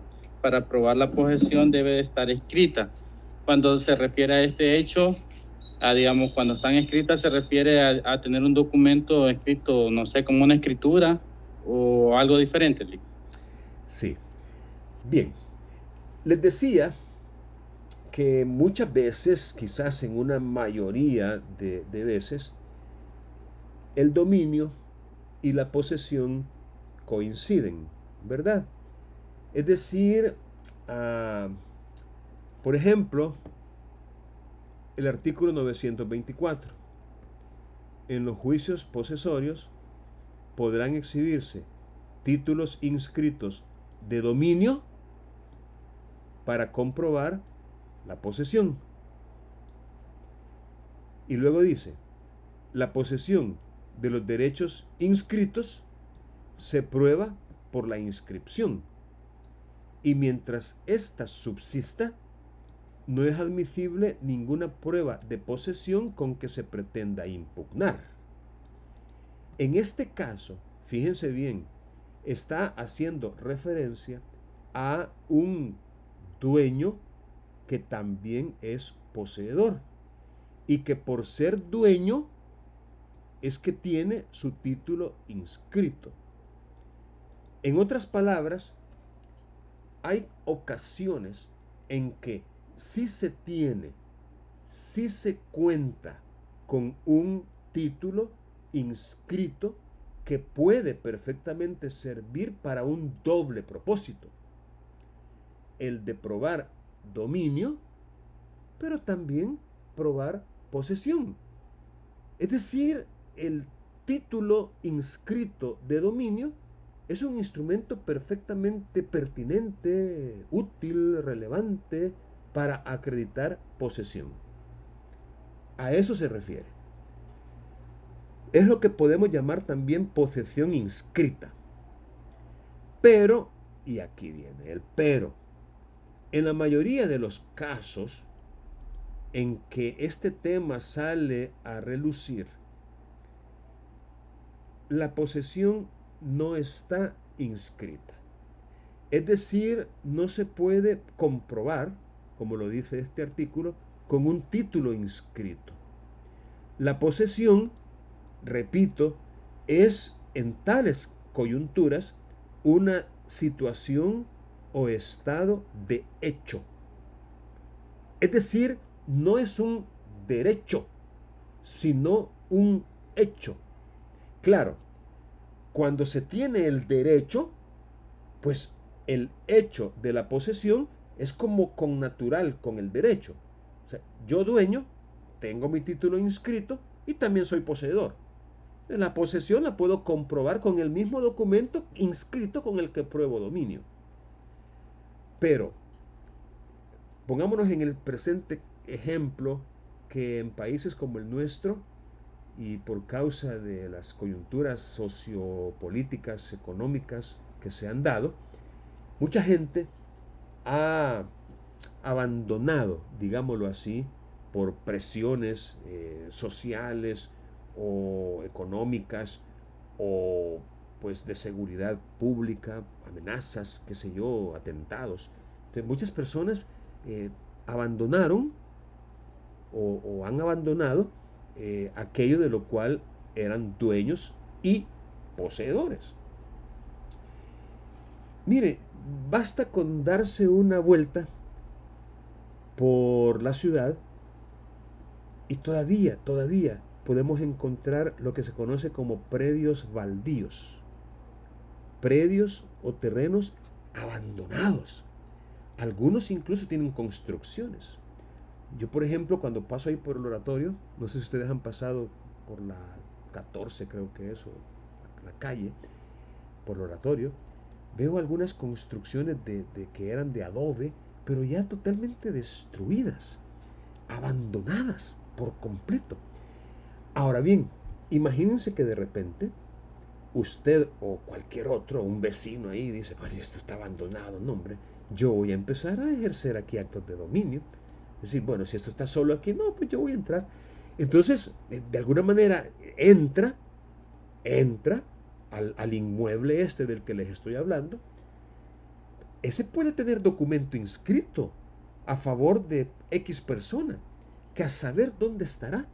probar la posesión debe de estar escrita. Cuando se refiere a este hecho, digamos, cuando están escritas, se refiere a tener un documento escrito, no sé, como una escritura o algo diferente, Lick. Sí. Bien. Les decía que muchas veces, quizás en una mayoría de veces, el dominio y la posesión coinciden, ¿verdad? Es decir, por ejemplo, el artículo 924. En los juicios posesorios podrán exhibirse títulos inscritos de dominio para comprobar la posesión. Y luego dice, la posesión de los derechos inscritos se prueba por la inscripción. Y mientras ésta subsista, no es admisible ninguna prueba de posesión con que se pretenda impugnar. En este caso, fíjense bien, está haciendo referencia a un dueño que también es poseedor y que por ser dueño es que tiene su título inscrito. En otras palabras, hay ocasiones en que sí se cuenta con un título inscrito que puede perfectamente servir para un doble propósito. El de probar dominio, pero también probar posesión. Es decir, el título inscrito de dominio es un instrumento perfectamente pertinente, útil, relevante para acreditar posesión. A eso se refiere. Es lo que podemos llamar también posesión inscrita. Pero, y aquí viene el pero, en la mayoría de los casos en que este tema sale a relucir, la posesión no está inscrita. Es decir, no se puede comprobar, como lo dice este artículo, con un título inscrito. La posesión, repito, es en tales coyunturas una situación o estado de hecho. Es decir, no es un derecho, sino un hecho. Claro, cuando se tiene el derecho, pues el hecho de la posesión Es como connatural con el derecho. O sea, yo dueño, tengo mi título inscrito y también soy poseedor. La posesión la puedo comprobar con el mismo documento inscrito con el que pruebo dominio. Pero, pongámonos en el presente ejemplo que en países como el nuestro, y por causa de las coyunturas sociopolíticas, económicas que se han dado, mucha gente ha abandonado, digámoslo así, por presiones sociales o económicas o pues de seguridad pública, amenazas, qué sé yo, atentados. Entonces, muchas personas abandonaron o han abandonado aquello de lo cual eran dueños y poseedores. Mire, basta con darse una vuelta por la ciudad y todavía podemos encontrar lo que se conoce como predios baldíos, predios o terrenos abandonados. Algunos incluso tienen construcciones. Yo, por ejemplo, cuando paso ahí por el oratorio, no sé si ustedes han pasado por la 14, creo que es, o la calle, por el oratorio, veo algunas construcciones de que eran de adobe, pero ya totalmente destruidas, abandonadas por completo. Ahora bien, imagínense que de repente usted o cualquier otro, un vecino ahí, dice, bueno, esto está abandonado, no hombre, yo voy a empezar a ejercer aquí actos de dominio. Es decir, bueno, si esto está solo aquí, no, pues yo voy a entrar. Entonces, de alguna manera, entra al inmueble este del que les estoy hablando. Ese puede tener documento inscrito a favor de X persona, que a saber dónde estará.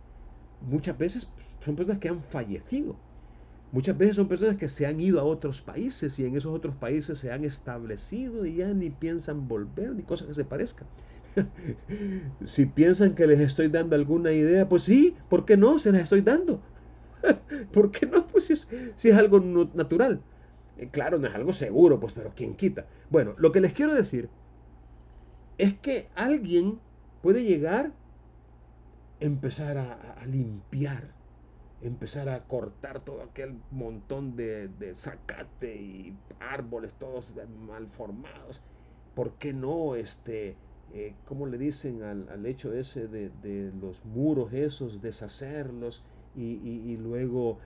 Muchas veces son personas que han fallecido. Muchas veces son personas que se han ido a otros países y en esos otros países se han establecido y ya ni piensan volver ni cosas que se parezcan. Si piensan que les estoy dando alguna idea, pues sí, ¿por qué no? Se las estoy dando. ¿Por qué no? Pues si es algo natural. Claro, no es algo seguro, pues, pero ¿quién quita? Bueno, lo que les quiero decir es que alguien puede llegar, empezar a limpiar, empezar a cortar todo aquel montón de zacate y árboles todos mal formados. ¿Por qué no, cómo le dicen al hecho ese de los muros esos, deshacerlos y luego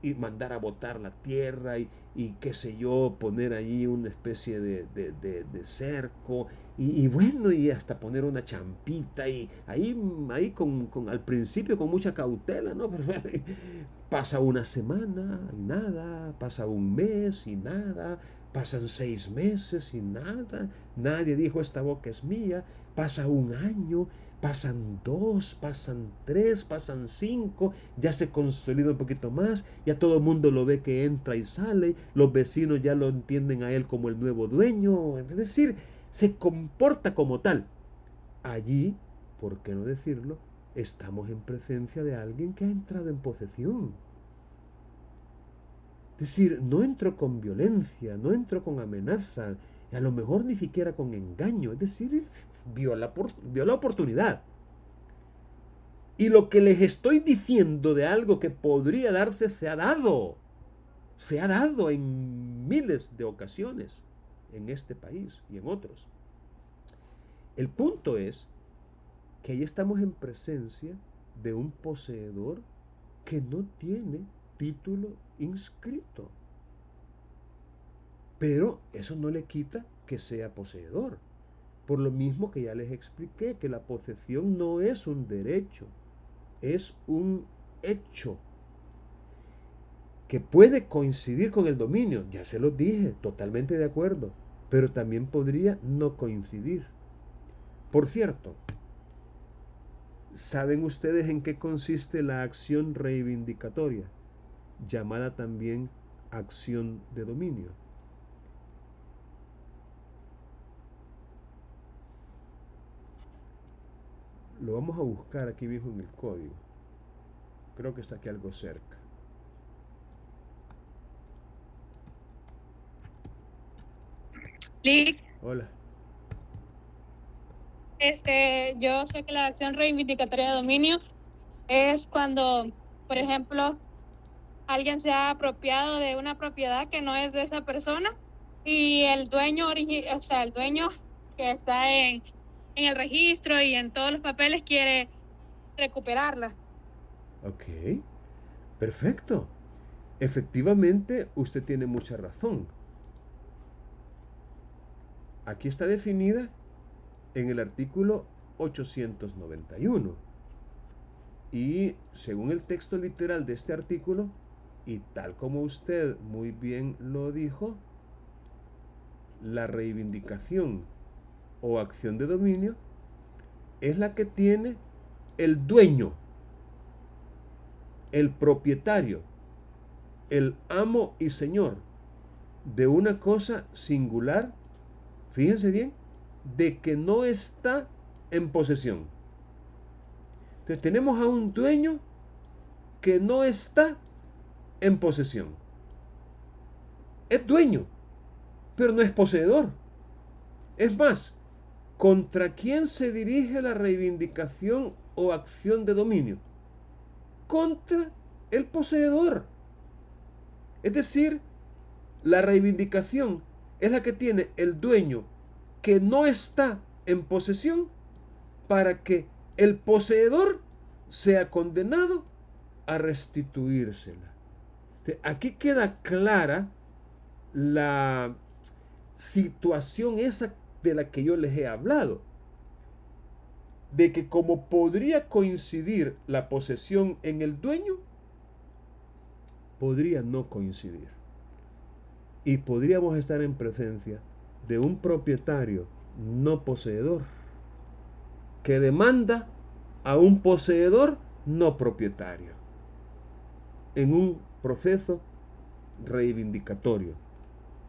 y mandar a botar la tierra y qué sé yo, poner allí una especie de cerco y bueno, y hasta poner una champita y ahí al principio con mucha cautela, ¿no? Pero pasa una semana y nada, pasa un mes y nada, pasan 6 meses y nada, nadie dijo esta boca es mía, pasa un año, pasan 2, pasan 3, pasan 5, ya se consolida un poquito más, ya todo el mundo lo ve que entra y sale, los vecinos ya lo entienden a él como el nuevo dueño, es decir, se comporta como tal. Allí, ¿por qué no decirlo? Estamos en presencia de alguien que ha entrado en posesión. Es decir, no entró con violencia, no entró con amenaza, a lo mejor ni siquiera con engaño, es decir, vio la oportunidad. Y lo que les estoy diciendo de algo que podría darse se ha dado en miles de ocasiones en este país y en otros. El punto es que ahí estamos en presencia de un poseedor que no tiene título inscrito. Pero eso no le quita que sea poseedor. Por lo mismo que ya les expliqué, que la posesión no es un derecho, es un hecho que puede coincidir con el dominio. Ya se los dije, totalmente de acuerdo. Pero también podría no coincidir. Por cierto, ¿saben ustedes en qué consiste la acción reivindicatoria? Llamada también acción de dominio. Lo vamos a buscar aquí mismo en el código. Creo que está aquí algo cerca. Lick, Hola. Yo sé que la acción reivindicatoria de dominio es cuando, por ejemplo, alguien se ha apropiado de una propiedad que no es de esa persona y el dueño, el dueño que está en el registro y en todos los papeles quiere recuperarla. Ok, perfecto. Efectivamente, usted tiene mucha razón. Aquí está definida en el artículo 891. Y según el texto literal de este artículo, y tal como usted muy bien lo dijo, la reivindicación o acción de dominio es la que tiene el dueño, el propietario, el amo y señor de una cosa singular, fíjense bien, de que no está en posesión. Entonces tenemos a un dueño que no está en posesión. Es dueño, pero no es poseedor. Es más, ¿contra quién se dirige la reivindicación o acción de dominio? Contra el poseedor. Es decir, la reivindicación es la que tiene el dueño que no está en posesión para que el poseedor sea condenado a restituírsela. Aquí queda clara la situación esa de la que yo les he hablado, de que como podría coincidir la posesión en el dueño, podría no coincidir. Y podríamos estar en presencia de un propietario no poseedor que demanda a un poseedor no propietario en un proceso reivindicatorio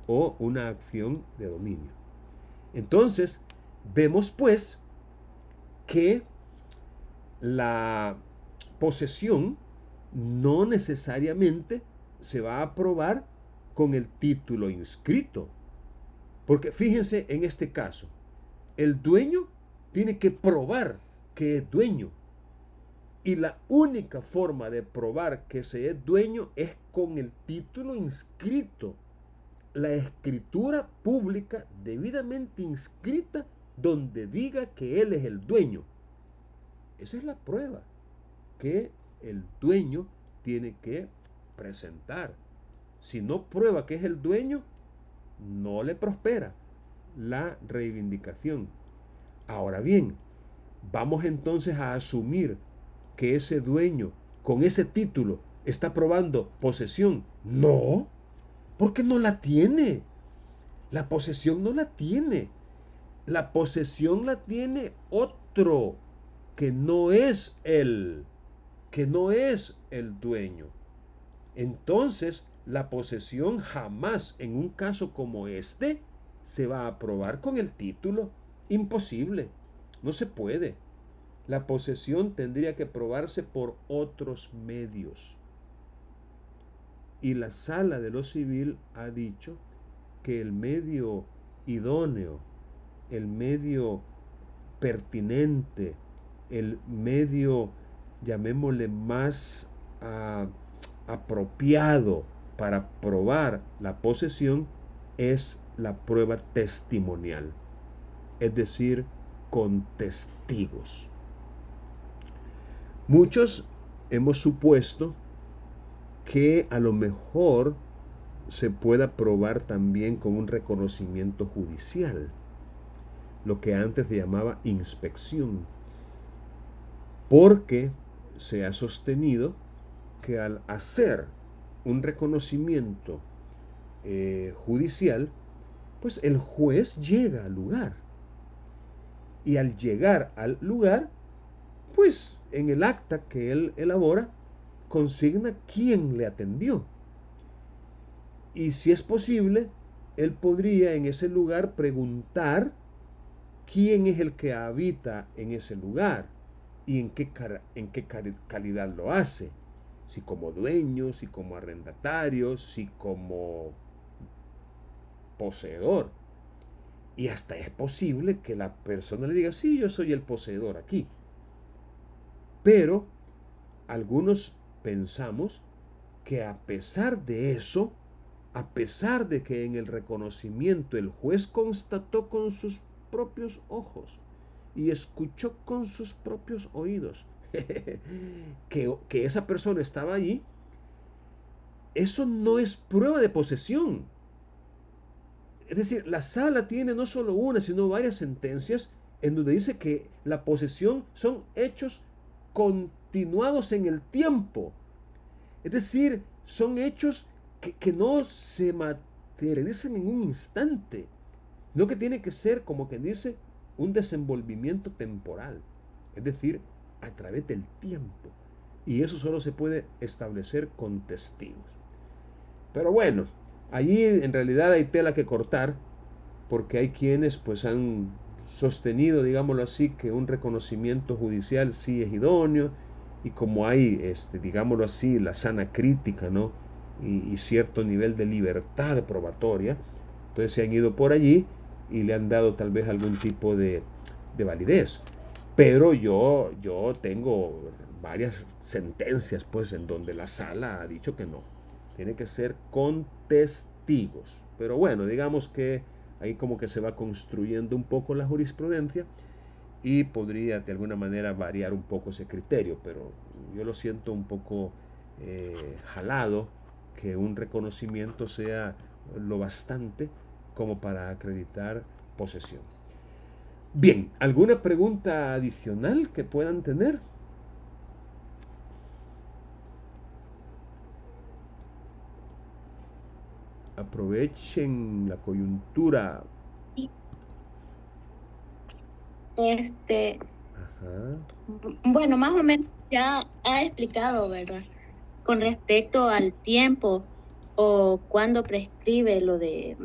o una acción de dominio. Entonces, vemos pues que la posesión no necesariamente se va a aprobar con el título inscrito. Porque fíjense en este caso, el dueño tiene que probar que es dueño. Y la única forma de probar que se es dueño es con el título inscrito. La escritura pública debidamente inscrita donde diga que él es el dueño. Esa es la prueba que el dueño tiene que presentar. Si no prueba que es el dueño, no le prospera la reivindicación. Ahora bien, vamos entonces a asumir que ese dueño con ese título está probando posesión. No, porque no la tiene. La posesión no la tiene. La posesión la tiene otro que no es él, que no es el dueño. Entonces, la posesión jamás en un caso como este se va a aprobar con el título. Imposible. No se puede. La posesión tendría que probarse por otros medios. Y la Sala de lo Civil ha dicho que el medio idóneo, el medio pertinente, el medio, llamémosle, más apropiado para probar la posesión es la prueba testimonial, es decir, con testigos. Muchos hemos supuesto que a lo mejor se pueda probar también con un reconocimiento judicial, lo que antes se llamaba inspección, porque se ha sostenido que al hacer un reconocimiento judicial, pues el juez llega al lugar. Y al llegar al lugar, pues en el acta que él elabora, consigna quién le atendió. Y si es posible, él podría en ese lugar preguntar quién es el que habita en ese lugar y en qué calidad lo hace. Si como dueño, si como arrendatario, si como poseedor. Y hasta es posible que la persona le diga, sí, yo soy el poseedor aquí. Pero algunos pensamos que a pesar de eso, a pesar de que en el reconocimiento el juez constató con sus propios ojos y escuchó con sus propios oídos que esa persona estaba allí, eso no es prueba de posesión. Es decir, la sala tiene no solo una, sino varias sentencias en donde dice que la posesión son hechos continuados en el tiempo. Es decir, son hechos que no se materializan en un instante, no que tiene que ser, como quien dice, un desenvolvimiento temporal, es decir, a través del tiempo. Y eso solo se puede establecer con testigos. Pero bueno, allí en realidad hay tela que cortar, porque hay quienes pues han sostenido, digámoslo así, que un reconocimiento judicial sí es idóneo, y como hay, digámoslo así, la sana crítica, ¿no? Y cierto nivel de libertad probatoria, entonces se han ido por allí y le han dado tal vez algún tipo de validez. Pero yo tengo varias sentencias, pues, en donde la sala ha dicho que no. Tiene que ser con testigos. Pero bueno, digamos que ahí como que se va construyendo un poco la jurisprudencia y podría de alguna manera variar un poco ese criterio, pero yo lo siento un poco jalado que un reconocimiento sea lo bastante como para acreditar posesión. Bien, ¿alguna pregunta adicional que puedan tener? Aprovechen la coyuntura. Ajá. Bueno, más o menos ya ha explicado, ¿verdad? Con respecto al tiempo o cuando prescribe lo de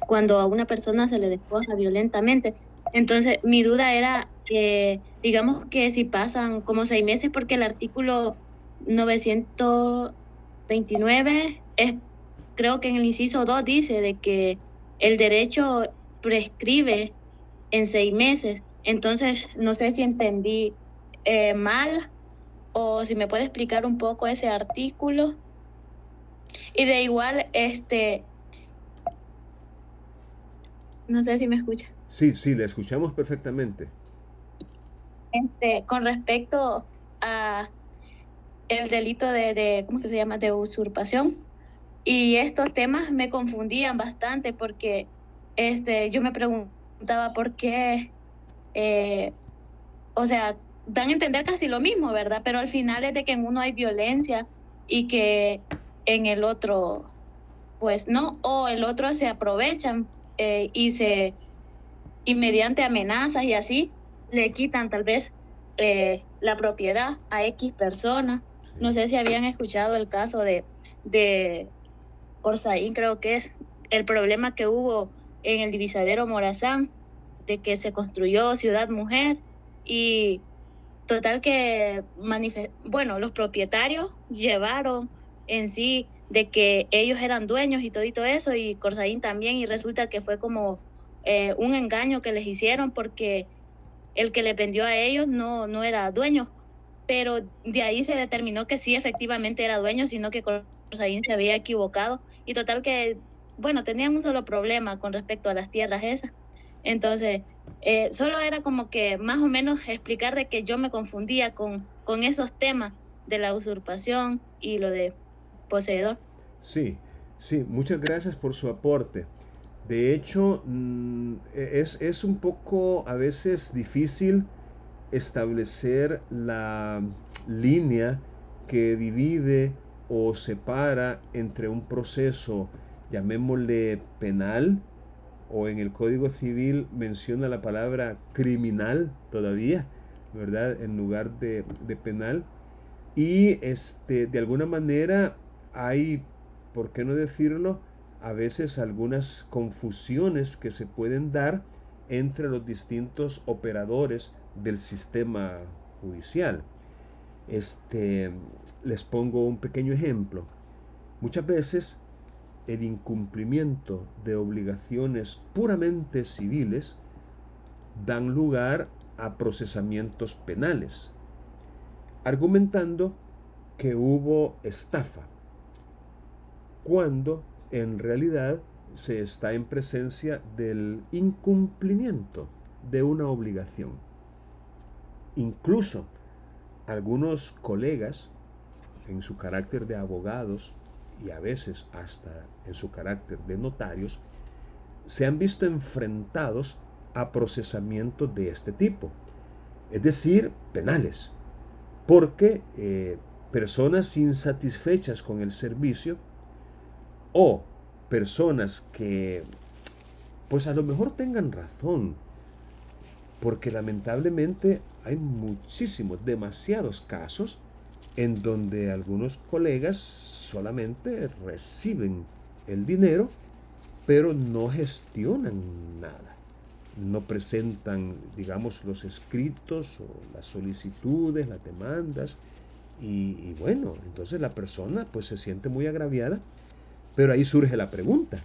cuando a una persona se le despoja violentamente. Entonces, mi duda era que, digamos que si pasan como 6 meses, porque el artículo 929 creo que en el inciso 2 dice de que el derecho prescribe en 6 meses. Entonces, no sé si entendí mal o si me puede explicar un poco ese artículo. Y de igual, no sé si me escucha. Sí, le escuchamos perfectamente. Con respecto a el delito de ¿cómo que se llama? De usurpación. Y estos temas me confundían bastante porque yo me preguntaba por qué, o sea, dan a entender casi lo mismo, ¿verdad? Pero al final es de que en uno hay violencia y que en el otro, pues no, o el otro se aprovechan y mediante amenazas y así le quitan tal vez la propiedad a X persona. No sé si habían escuchado el caso de Corsaín, creo que es el problema que hubo en el divisadero Morazán, de que se construyó Ciudad Mujer y total que los propietarios llevaron en sí de que ellos eran dueños y todito eso, y Corsaín también, y resulta que fue como un engaño que les hicieron porque el que le vendió a ellos no era dueño, pero de ahí se determinó que sí efectivamente era dueño, sino que Corsaín se había equivocado, y total que, bueno, tenían un solo problema con respecto a las tierras esas. Entonces, solo era como que más o menos explicar de que yo me confundía con esos temas de la usurpación y lo de poseedor. Sí, muchas gracias por su aporte. De hecho, es un poco a veces difícil establecer la línea que divide o separa entre un proceso, llamémosle penal, o en el Código Civil menciona la palabra criminal todavía, ¿verdad? En lugar de penal. Y de alguna manera hay, ¿por qué no decirlo? A veces algunas confusiones que se pueden dar entre los distintos operadores del sistema judicial. Les pongo un pequeño ejemplo. Muchas veces el incumplimiento de obligaciones puramente civiles dan lugar a procesamientos penales, argumentando que hubo estafa, cuando en realidad se está en presencia del incumplimiento de una obligación. Incluso algunos colegas, en su carácter de abogados y a veces hasta en su carácter de notarios, se han visto enfrentados a procesamientos de este tipo, es decir, penales, porque personas insatisfechas con el servicio o personas que pues a lo mejor tengan razón, porque lamentablemente hay muchísimos, demasiados casos en donde algunos colegas solamente reciben el dinero, pero no gestionan nada. No presentan, digamos, los escritos o las solicitudes, las demandas. Y bueno, entonces la persona pues se siente muy agraviada, pero ahí surge la pregunta.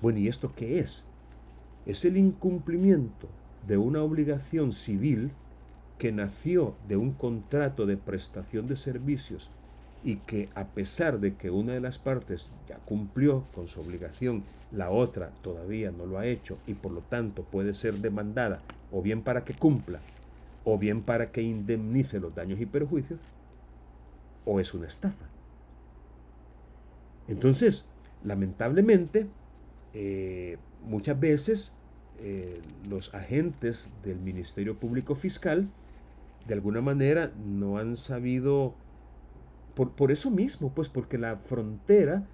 Bueno, ¿y esto qué es? Es el incumplimiento de una obligación civil que nació de un contrato de prestación de servicios y que, a pesar de que una de las partes ya cumplió con su obligación, la otra todavía no lo ha hecho y por lo tanto puede ser demandada o bien para que cumpla o bien para que indemnice los daños y perjuicios, o es una estafa. Entonces, lamentablemente, muchas veces los agentes del Ministerio Público Fiscal de alguna manera no han sabido, por eso mismo, pues porque la frontera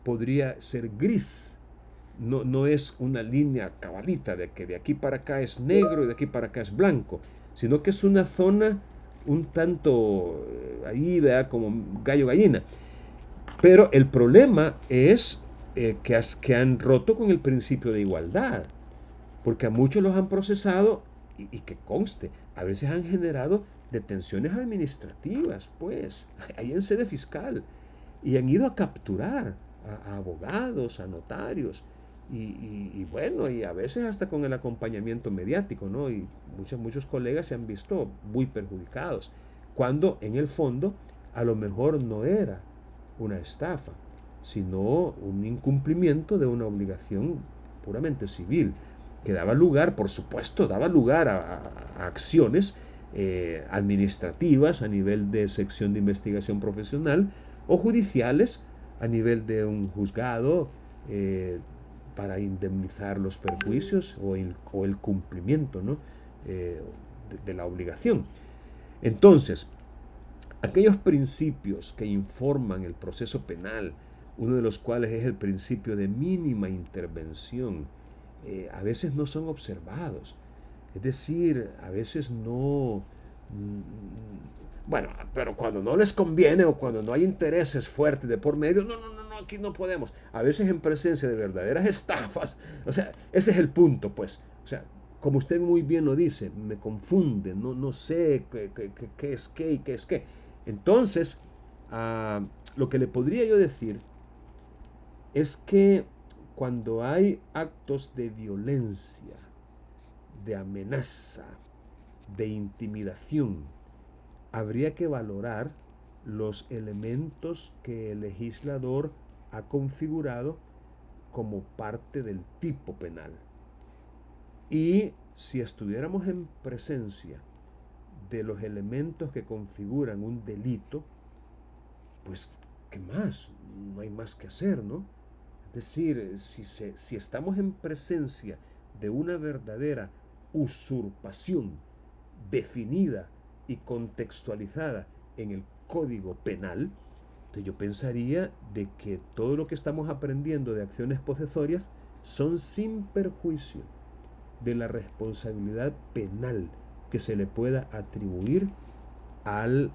podría ser gris, no es una línea cabalita de que de aquí para acá es negro y de aquí para acá es blanco, sino que es una zona un tanto ahí, ¿verdad? Como gallo gallina. Pero el problema es que han roto con el principio de igualdad, porque a muchos los han procesado y que conste, a veces han generado detenciones administrativas, pues, ahí en sede fiscal, y han ido a capturar a abogados, a notarios, y bueno, y a veces hasta con el acompañamiento mediático, ¿no? Y muchos colegas se han visto muy perjudicados, cuando en el fondo a lo mejor no era una estafa, sino un incumplimiento de una obligación puramente civil, que daba lugar, por supuesto, daba lugar a acciones administrativas a nivel de sección de investigación profesional o judiciales a nivel de un juzgado para indemnizar los perjuicios o el cumplimiento, ¿no? de la obligación. Entonces, aquellos principios que informan el proceso penal, uno de los cuales es el principio de mínima intervención, a veces no son observados. Es decir, a veces no... Bueno, pero cuando no les conviene o cuando no hay intereses fuertes de por medio, no, aquí no podemos. A veces en presencia de verdaderas estafas. O sea, ese es el punto, pues. O sea, como usted muy bien lo dice, me confunde, no sé qué es qué y qué es qué. Entonces, lo que le podría yo decir es que cuando hay actos de violencia, de amenaza, de intimidación, habría que valorar los elementos que el legislador ha configurado como parte del tipo penal. Y si estuviéramos en presencia de los elementos que configuran un delito, pues, ¿qué más? No hay más que hacer, ¿no? Es decir, si estamos en presencia de una verdadera usurpación definida y contextualizada en el Código Penal, entonces yo pensaría de que todo lo que estamos aprendiendo de acciones posesorias son sin perjuicio de la responsabilidad penal que se le pueda atribuir al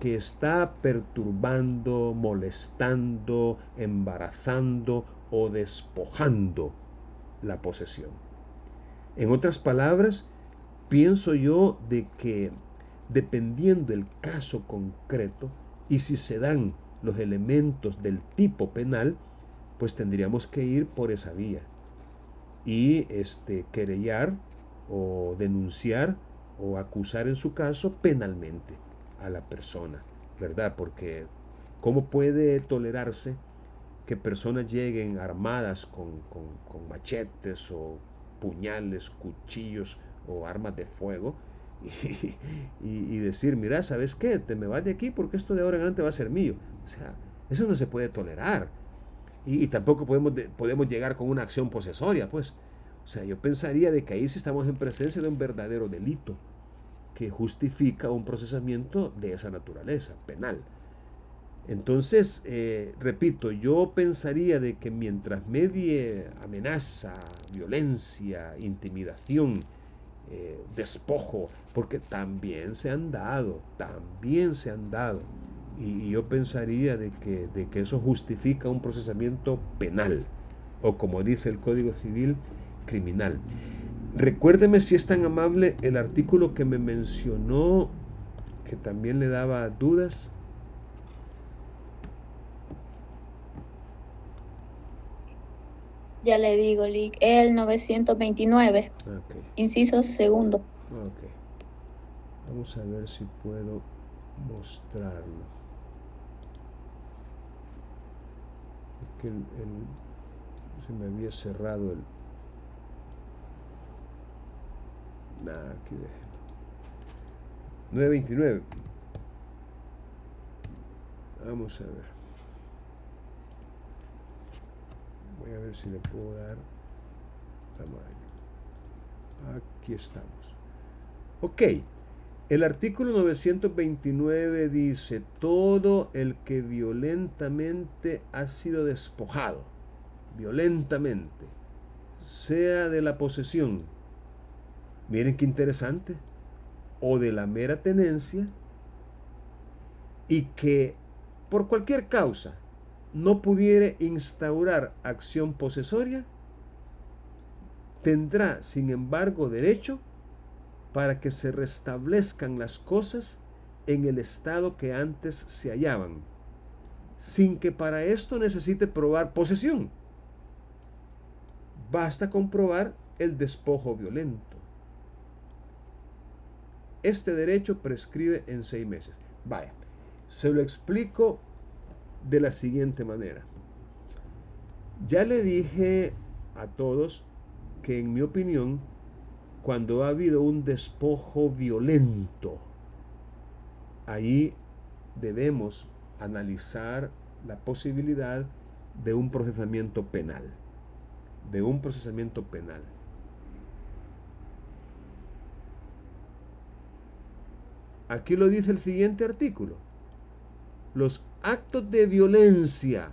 que está perturbando, molestando, embarazando o despojando la posesión. En otras palabras, pienso yo de que dependiendo del caso concreto y si se dan los elementos del tipo penal, pues tendríamos que ir por esa vía y querellar o denunciar o acusar en su caso penalmente a la persona, ¿verdad? Porque ¿cómo puede tolerarse que personas lleguen armadas con machetes o puñales, cuchillos o armas de fuego y decir, mira, ¿sabes qué? Te me vas de aquí porque esto de ahora en adelante va a ser mío? O sea, eso no se puede tolerar. Y tampoco podemos llegar con una acción posesoria, pues. O sea, yo pensaría de que ahí sí estamos en presencia de un verdadero delito que justifica un procesamiento de esa naturaleza, penal. Entonces, repito, yo pensaría de que mientras medie amenaza, violencia, intimidación, despojo, porque también se han dado, y yo pensaría de que eso justifica un procesamiento penal, o como dice el Código Civil, criminal. Recuérdeme si es tan amable el artículo que me mencionó, que también le daba dudas. Ya le digo, Lick, el 929, Okay. inciso segundo. Ok. Vamos a ver si puedo mostrarlo. Es que se me había cerrado el... Nada, aquí déjelo. 929. Vamos a ver. Voy a ver si le puedo dar tamaño. Aquí estamos. Ok. El artículo 929 dice, todo el que violentamente ha sido despojado, violentamente, sea de la posesión, miren qué interesante, o de la mera tenencia, y que por cualquier causa no pudiere instaurar acción posesoria, tendrá, sin embargo, derecho para que se restablezcan las cosas en el estado que antes se hallaban, sin que para esto necesite probar posesión. Basta con probar el despojo violento. Este derecho prescribe en 6 meses. Vaya, se lo explico de la siguiente manera. Ya le dije a todos que en mi opinión, cuando ha habido un despojo violento, ahí debemos analizar la posibilidad de un procesamiento penal. Aquí lo dice el siguiente artículo. Los actos de violencia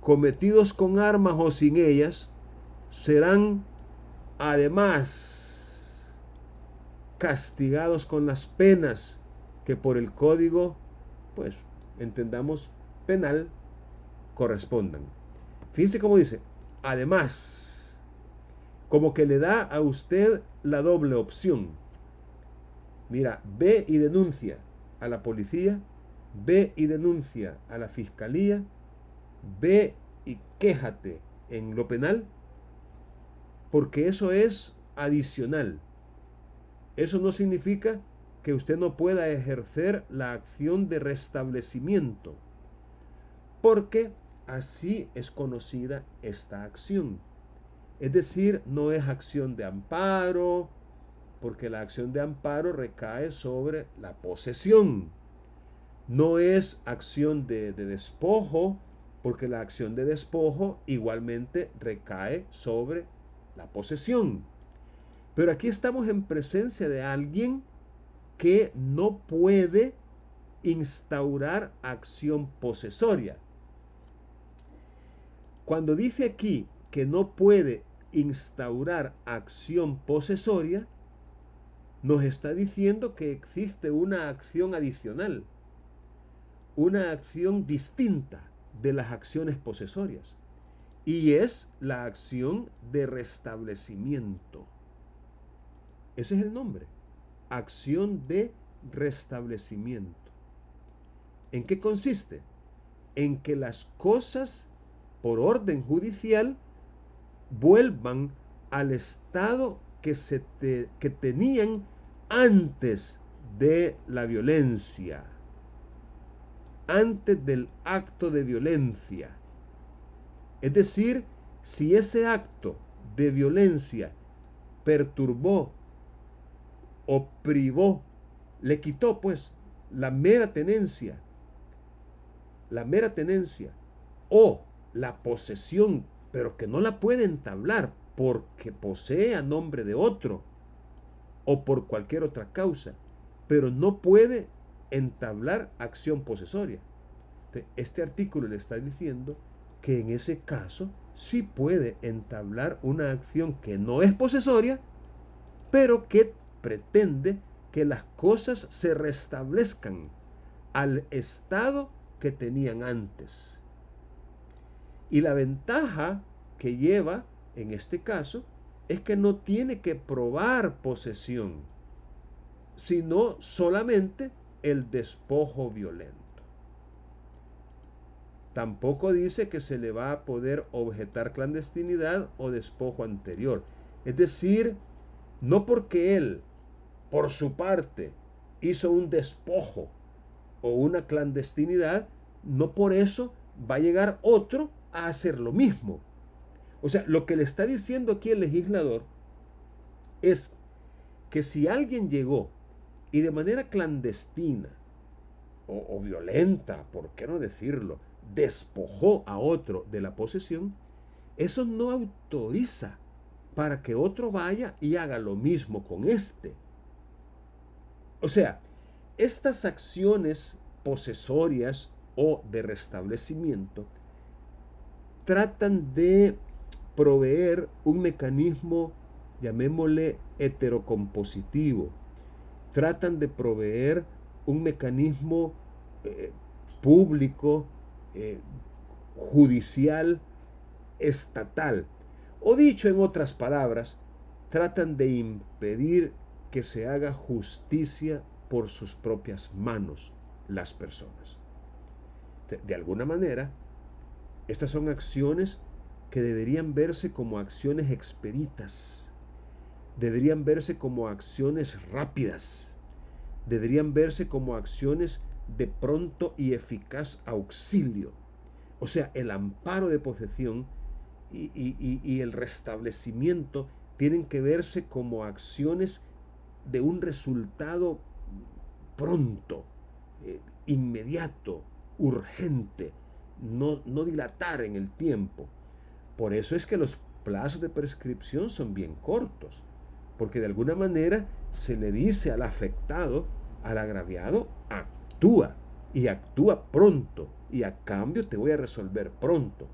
cometidos con armas o sin ellas serán además castigados con las penas que por el código, pues, entendamos, penal, correspondan. Fíjense cómo dice, además, como que le da a usted la doble opción. Mira, ve y denuncia a la policía, ve y denuncia a la fiscalía, ve y quéjate en lo penal, porque eso es adicional. Eso no significa que usted no pueda ejercer la acción de restablecimiento, porque así es conocida esta acción. Es decir, no es acción de amparo, porque la acción de amparo recae sobre la posesión. No es acción de despojo, porque la acción de despojo igualmente recae sobre la posesión. Pero aquí estamos en presencia de alguien que no puede instaurar acción posesoria. Cuando dice aquí que no puede instaurar acción posesoria, nos está diciendo que existe una acción adicional, una acción distinta de las acciones posesorias, y es la acción de restablecimiento. Ese es el nombre, acción de restablecimiento. ¿En qué consiste? En que las cosas por orden judicial, vuelvan al estado que tenían antes de la violencia, antes del acto de violencia. Es decir, si ese acto de violencia perturbó o privó, le quitó pues la mera tenencia o la posesión, pero que no la puede entablar porque posee a nombre de otro o por cualquier otra causa, pero no puede entablar acción posesoria. Este artículo le está diciendo que en ese caso sí puede entablar una acción que no es posesoria, pero que pretende que las cosas se restablezcan al estado que tenían antes. Y la ventaja que lleva en este caso es que no tiene que probar posesión, sino solamente el despojo violento. Tampoco dice que se le va a poder objetar clandestinidad o despojo anterior. Es decir, no porque él, por su parte, hizo un despojo o una clandestinidad, no por eso va a llegar otro a hacer lo mismo. O sea, lo que le está diciendo aquí el legislador es que si alguien llegó y de manera clandestina o violenta, ¿por qué no decirlo?, despojó a otro de la posesión, eso no autoriza para que otro vaya y haga lo mismo con este. O sea, estas acciones posesorias o de restablecimiento tratan de proveer un mecanismo, llamémosle heterocompositivo. Tratan de proveer un mecanismo público, judicial, estatal. O dicho en otras palabras, tratan de impedir que se haga justicia por sus propias manos las personas. De alguna manera, estas son acciones que deberían verse como acciones expeditas, deberían verse como acciones rápidas, deberían verse como acciones de pronto y eficaz auxilio. O sea, el amparo de posesión y el restablecimiento tienen que verse como acciones de un resultado pronto, inmediato, urgente, no dilatar en el tiempo. Por eso es que los plazos de prescripción son bien cortos, porque de alguna manera se le dice al afectado, al agraviado, actúa, y actúa pronto, y a cambio te voy a resolver pronto.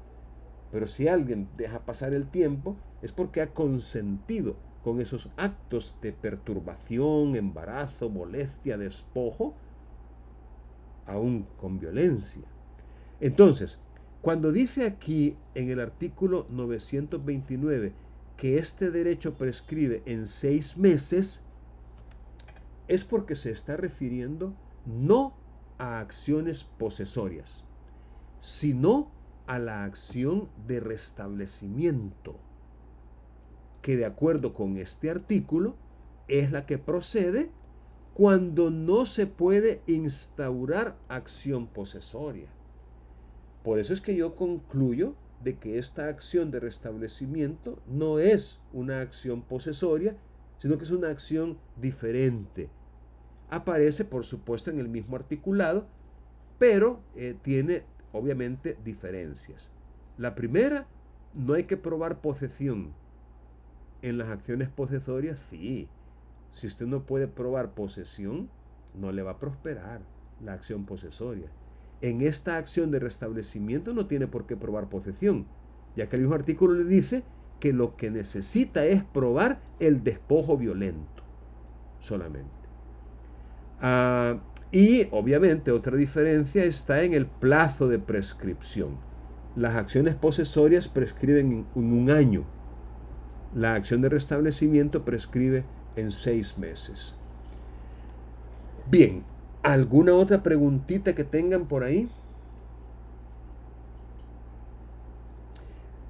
Pero si alguien deja pasar el tiempo, es porque ha consentido con esos actos de perturbación, embarazo, molestia, despojo, aún con violencia. Entonces, cuando dice aquí en el artículo 929 que este derecho prescribe en 6 meses, es porque se está refiriendo no a acciones posesorias, sino a la acción de restablecimiento, que de acuerdo con este artículo es la que procede cuando no se puede instaurar acción posesoria. Por eso es que yo concluyo de que esta acción de restablecimiento no es una acción posesoria, sino que es una acción diferente. Aparece, por supuesto, en el mismo articulado, pero tiene obviamente diferencias. La primera, no hay que probar posesión. En las acciones posesorias, sí. Si usted no puede probar posesión, no le va a prosperar la acción posesoria. En esta acción de restablecimiento no tiene por qué probar posesión, ya que el mismo artículo le dice que lo que necesita es probar el despojo violento solamente. Y obviamente otra diferencia está en el plazo de prescripción. Las acciones posesorias prescriben en 1 año. La acción de restablecimiento prescribe en 6 meses. Bien, ¿alguna otra preguntita que tengan por ahí?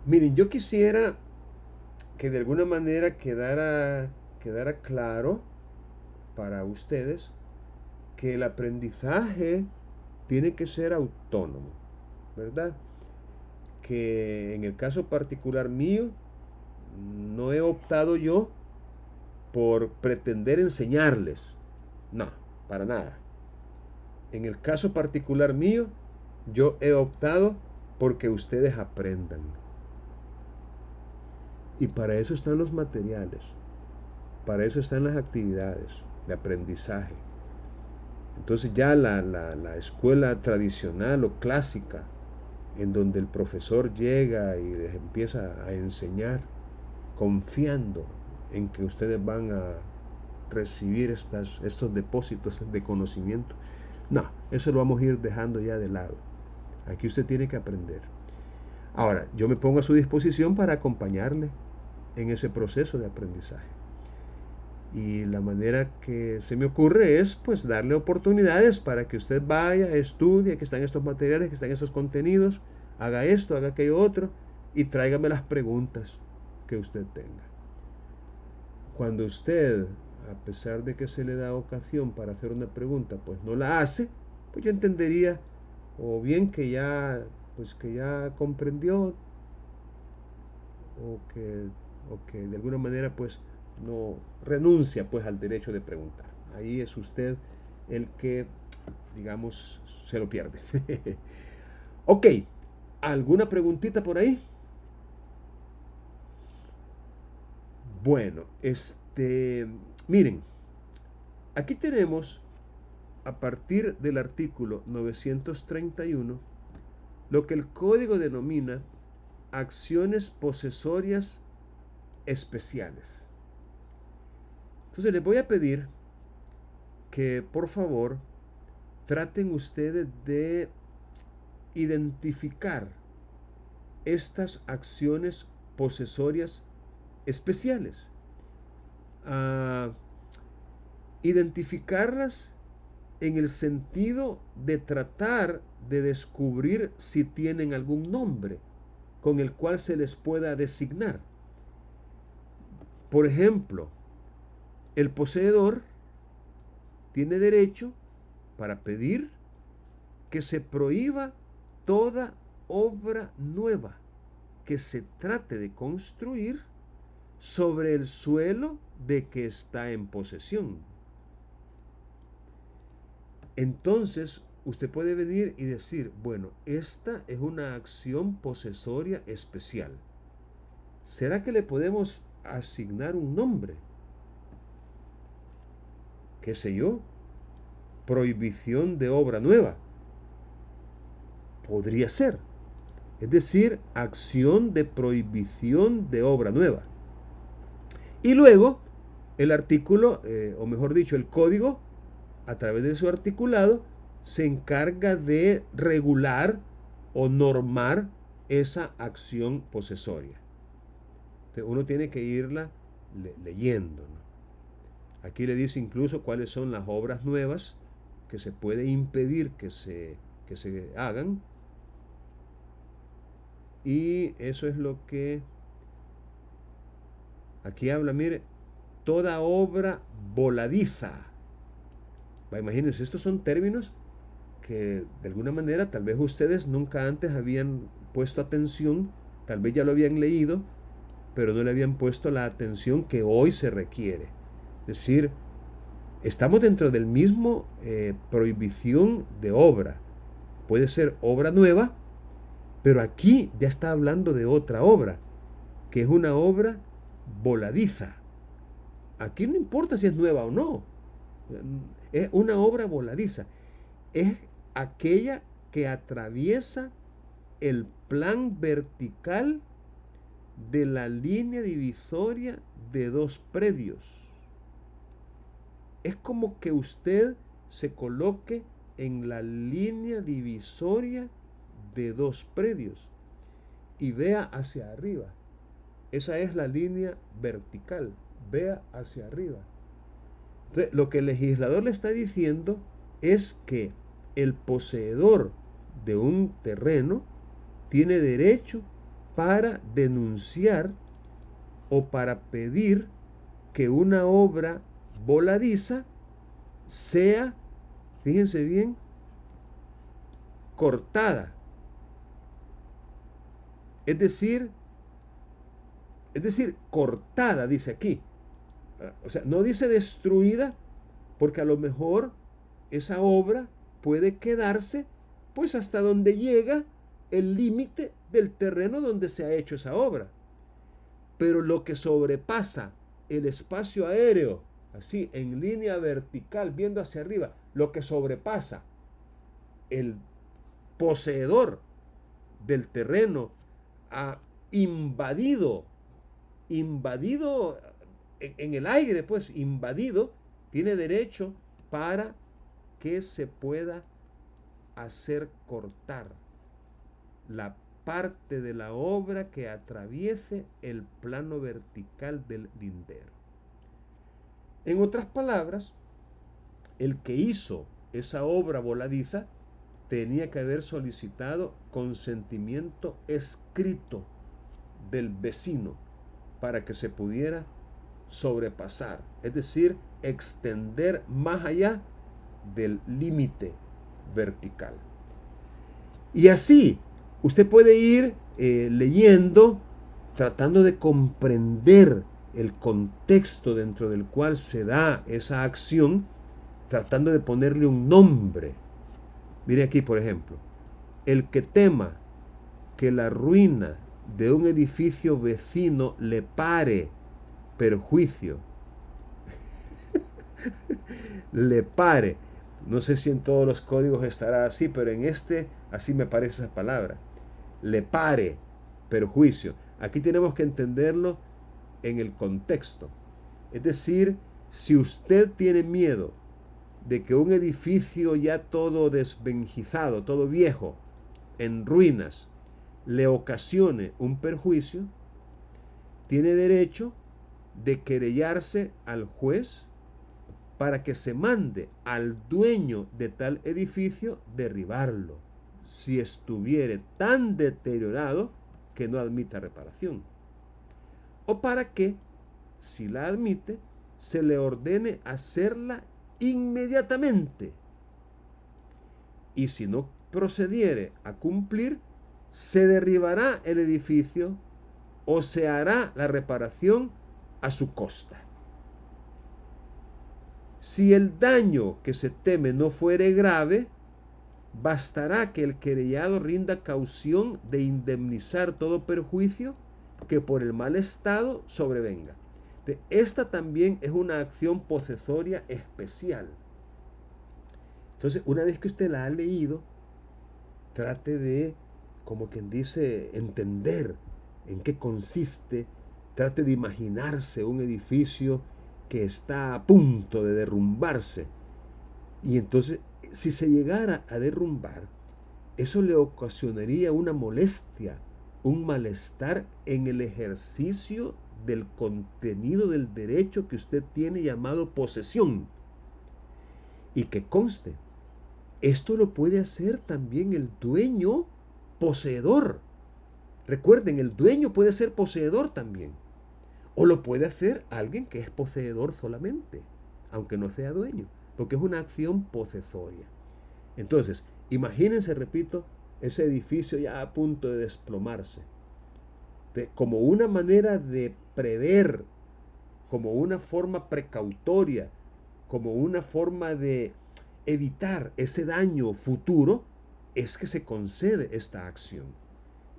Miren, yo quisiera que de alguna manera quedara claro para ustedes que el aprendizaje tiene que ser autónomo, ¿verdad? Que en el caso particular mío, no he optado yo por pretender enseñarles. No, para nada. En el caso particular mío, yo he optado porque ustedes aprendan. Y para eso están los materiales. Para eso están las actividades de aprendizaje. Entonces ya la escuela tradicional o clásica, en donde el profesor llega y les empieza a enseñar, confiando en que ustedes van a recibir estos depósitos de conocimiento. No, eso lo vamos a ir dejando ya de lado. Aquí usted tiene que aprender. Ahora, yo me pongo a su disposición para acompañarle en ese proceso de aprendizaje. Y la manera que se me ocurre es pues darle oportunidades para que usted vaya, estudie, que están estos materiales, que están estos contenidos, haga esto, haga aquello otro y tráigame las preguntas que usted tenga. Cuando usted, a pesar de que se le da ocasión para hacer una pregunta, pues no la hace, pues yo entendería o bien que ya comprendió o que de alguna manera pues no renuncia pues al derecho de preguntar. Ahí es usted el que, digamos, se lo pierde. Ok, ¿alguna preguntita por ahí? Bueno, miren, aquí tenemos a partir del artículo 931 lo que el código denomina acciones posesorias especiales. Entonces les voy a pedir que por favor traten ustedes de identificar estas acciones posesorias especiales. Identificarlas en el sentido de tratar de descubrir si tienen algún nombre con el cual se les pueda designar. Por ejemplo, el poseedor tiene derecho para pedir que se prohíba toda obra nueva que se trate de construir sobre el suelo de que está en posesión. Entonces, usted puede venir y decir, bueno, esta es una acción posesoria especial. ¿Será que le podemos asignar un nombre? ¿Qué sé yo? Prohibición de obra nueva. Podría ser. Es decir, acción de prohibición de obra nueva. Y luego, el artículo, o mejor dicho, el código, a través de su articulado, se encarga de regular o normar esa acción posesoria. Entonces, uno tiene que irla leyendo, ¿no? Aquí le dice incluso cuáles son las obras nuevas que se puede impedir que se hagan. Y eso es lo que aquí habla, mire, toda obra voladiza. Imagínense, estos son términos que de alguna manera tal vez ustedes nunca antes habían puesto atención, tal vez ya lo habían leído, pero no le habían puesto la atención que hoy se requiere. Es decir, estamos dentro del mismo prohibición de obra. Puede ser obra nueva, pero aquí ya está hablando de otra obra, que es una obra voladiza. Aquí no importa si es nueva o no. Es una obra voladiza. Es aquella que atraviesa el plan vertical de la línea divisoria de dos predios. Es como que usted se coloque en la línea divisoria de dos predios y vea hacia arriba. Esa es la línea vertical. Vea hacia arriba. Entonces, lo que el legislador le está diciendo es que el poseedor de un terreno tiene derecho para denunciar o para pedir que una obra voladiza sea, fíjense bien, cortada. Es decir, cortada, dice aquí. O sea, no dice destruida, porque a lo mejor esa obra puede quedarse pues hasta donde llega el límite del terreno donde se ha hecho esa obra. Pero lo que sobrepasa el espacio aéreo, así en línea vertical, viendo hacia arriba, lo que sobrepasa el poseedor del terreno ha invadido en el aire, pues invadido, tiene derecho para que se pueda hacer cortar la parte de la obra que atraviese el plano vertical del lindero. En otras palabras, el que hizo esa obra voladiza tenía que haber solicitado consentimiento escrito del vecino para que se pudiera sobrepasar, es decir, extender más allá del límite vertical. Y así, usted puede ir leyendo, tratando de comprender el contexto dentro del cual se da esa acción, tratando de ponerle un nombre. Mire aquí, por ejemplo, el que tema que la ruina de un edificio vecino le pare perjuicio, le pare. No sé si en todos los códigos estará así, pero en este así me parece esa palabra. Le pare perjuicio. Aquí tenemos que entenderlo en el contexto. Es decir, si usted tiene miedo de que un edificio ya todo desvencijado, todo viejo, en ruinas, le ocasione un perjuicio, tiene derecho de querellarse al juez para que se mande al dueño de tal edificio derribarlo, si estuviere tan deteriorado que no admita reparación. O para que, si la admite, se le ordene hacerla inmediatamente. Y si no procediere a cumplir, se derribará el edificio o se hará la reparación a su costa. Si el daño que se teme no fuere grave, bastará que el querellado rinda caución de indemnizar todo perjuicio que por el mal estado sobrevenga. Esta también es una acción posesoria especial. Entonces, una vez que usted la ha leído, trate de, como quien dice, entender en qué consiste, trate de imaginarse un edificio que está a punto de derrumbarse. Y entonces, si se llegara a derrumbar, eso le ocasionaría una molestia, un malestar en el ejercicio del contenido del derecho que usted tiene llamado posesión. Y que conste, esto lo puede hacer también el dueño poseedor. Recuerden, el dueño puede ser poseedor también. O lo puede hacer alguien que es poseedor solamente, aunque no sea dueño, porque es una acción posesoria. Entonces, imagínense, repito, ese edificio ya a punto de desplomarse. Como una manera de prever, como una forma precautoria, como una forma de evitar ese daño futuro, es que se concede esta acción.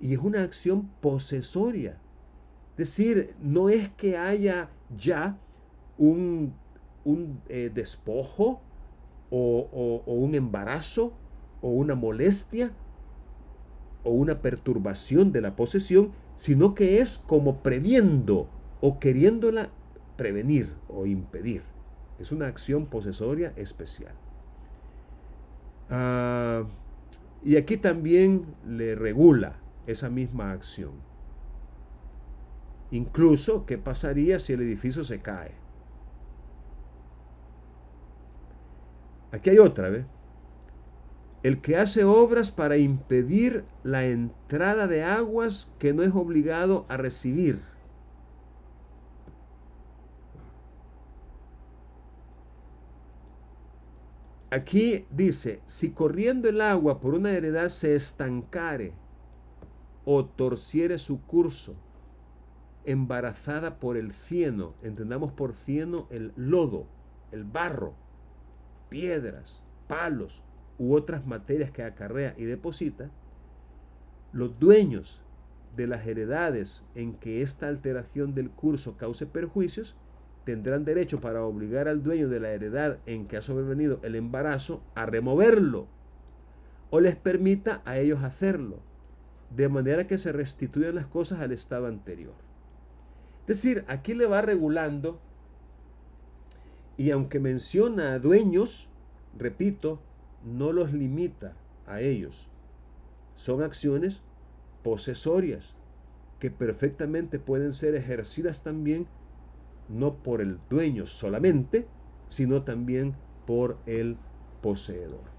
Y es una acción posesoria. Es decir, no es que haya ya un despojo o un embarazo o una molestia o una perturbación de la posesión, sino que es como previendo o queriéndola prevenir o impedir. Es una acción posesoria especial. Y aquí también le regula esa misma acción. Incluso, ¿qué pasaría si el edificio se cae? Aquí hay otra, ¿ves? el que hace obras para impedir la entrada de aguas que no es obligado a recibir. Aquí dice, si corriendo el agua por una heredad se estancare o torciere su curso, embarazada por el cieno, entendamos por cieno el lodo, el barro, piedras, palos u otras materias que acarrea y deposita, los dueños de las heredades en que esta alteración del curso cause perjuicios tendrán derecho para obligar al dueño de la heredad en que ha sobrevenido el embarazo a removerlo o les permita a ellos hacerlo, de manera que se restituyan las cosas al estado anterior. Es decir, aquí le va regulando, y aunque menciona a dueños, repito, no los limita a ellos. Son acciones posesorias que perfectamente pueden ser ejercidas también no por el dueño solamente, sino también por el poseedor.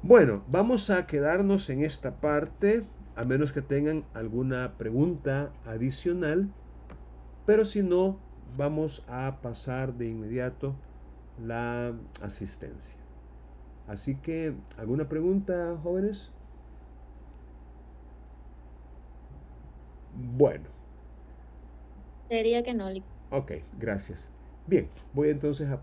Bueno, vamos a quedarnos en esta parte, a menos que tengan alguna pregunta adicional, pero si no, vamos a pasar de inmediato la asistencia. Así que, ¿alguna pregunta, jóvenes? Bueno. Sería que no. Ok, gracias. Bien, voy entonces a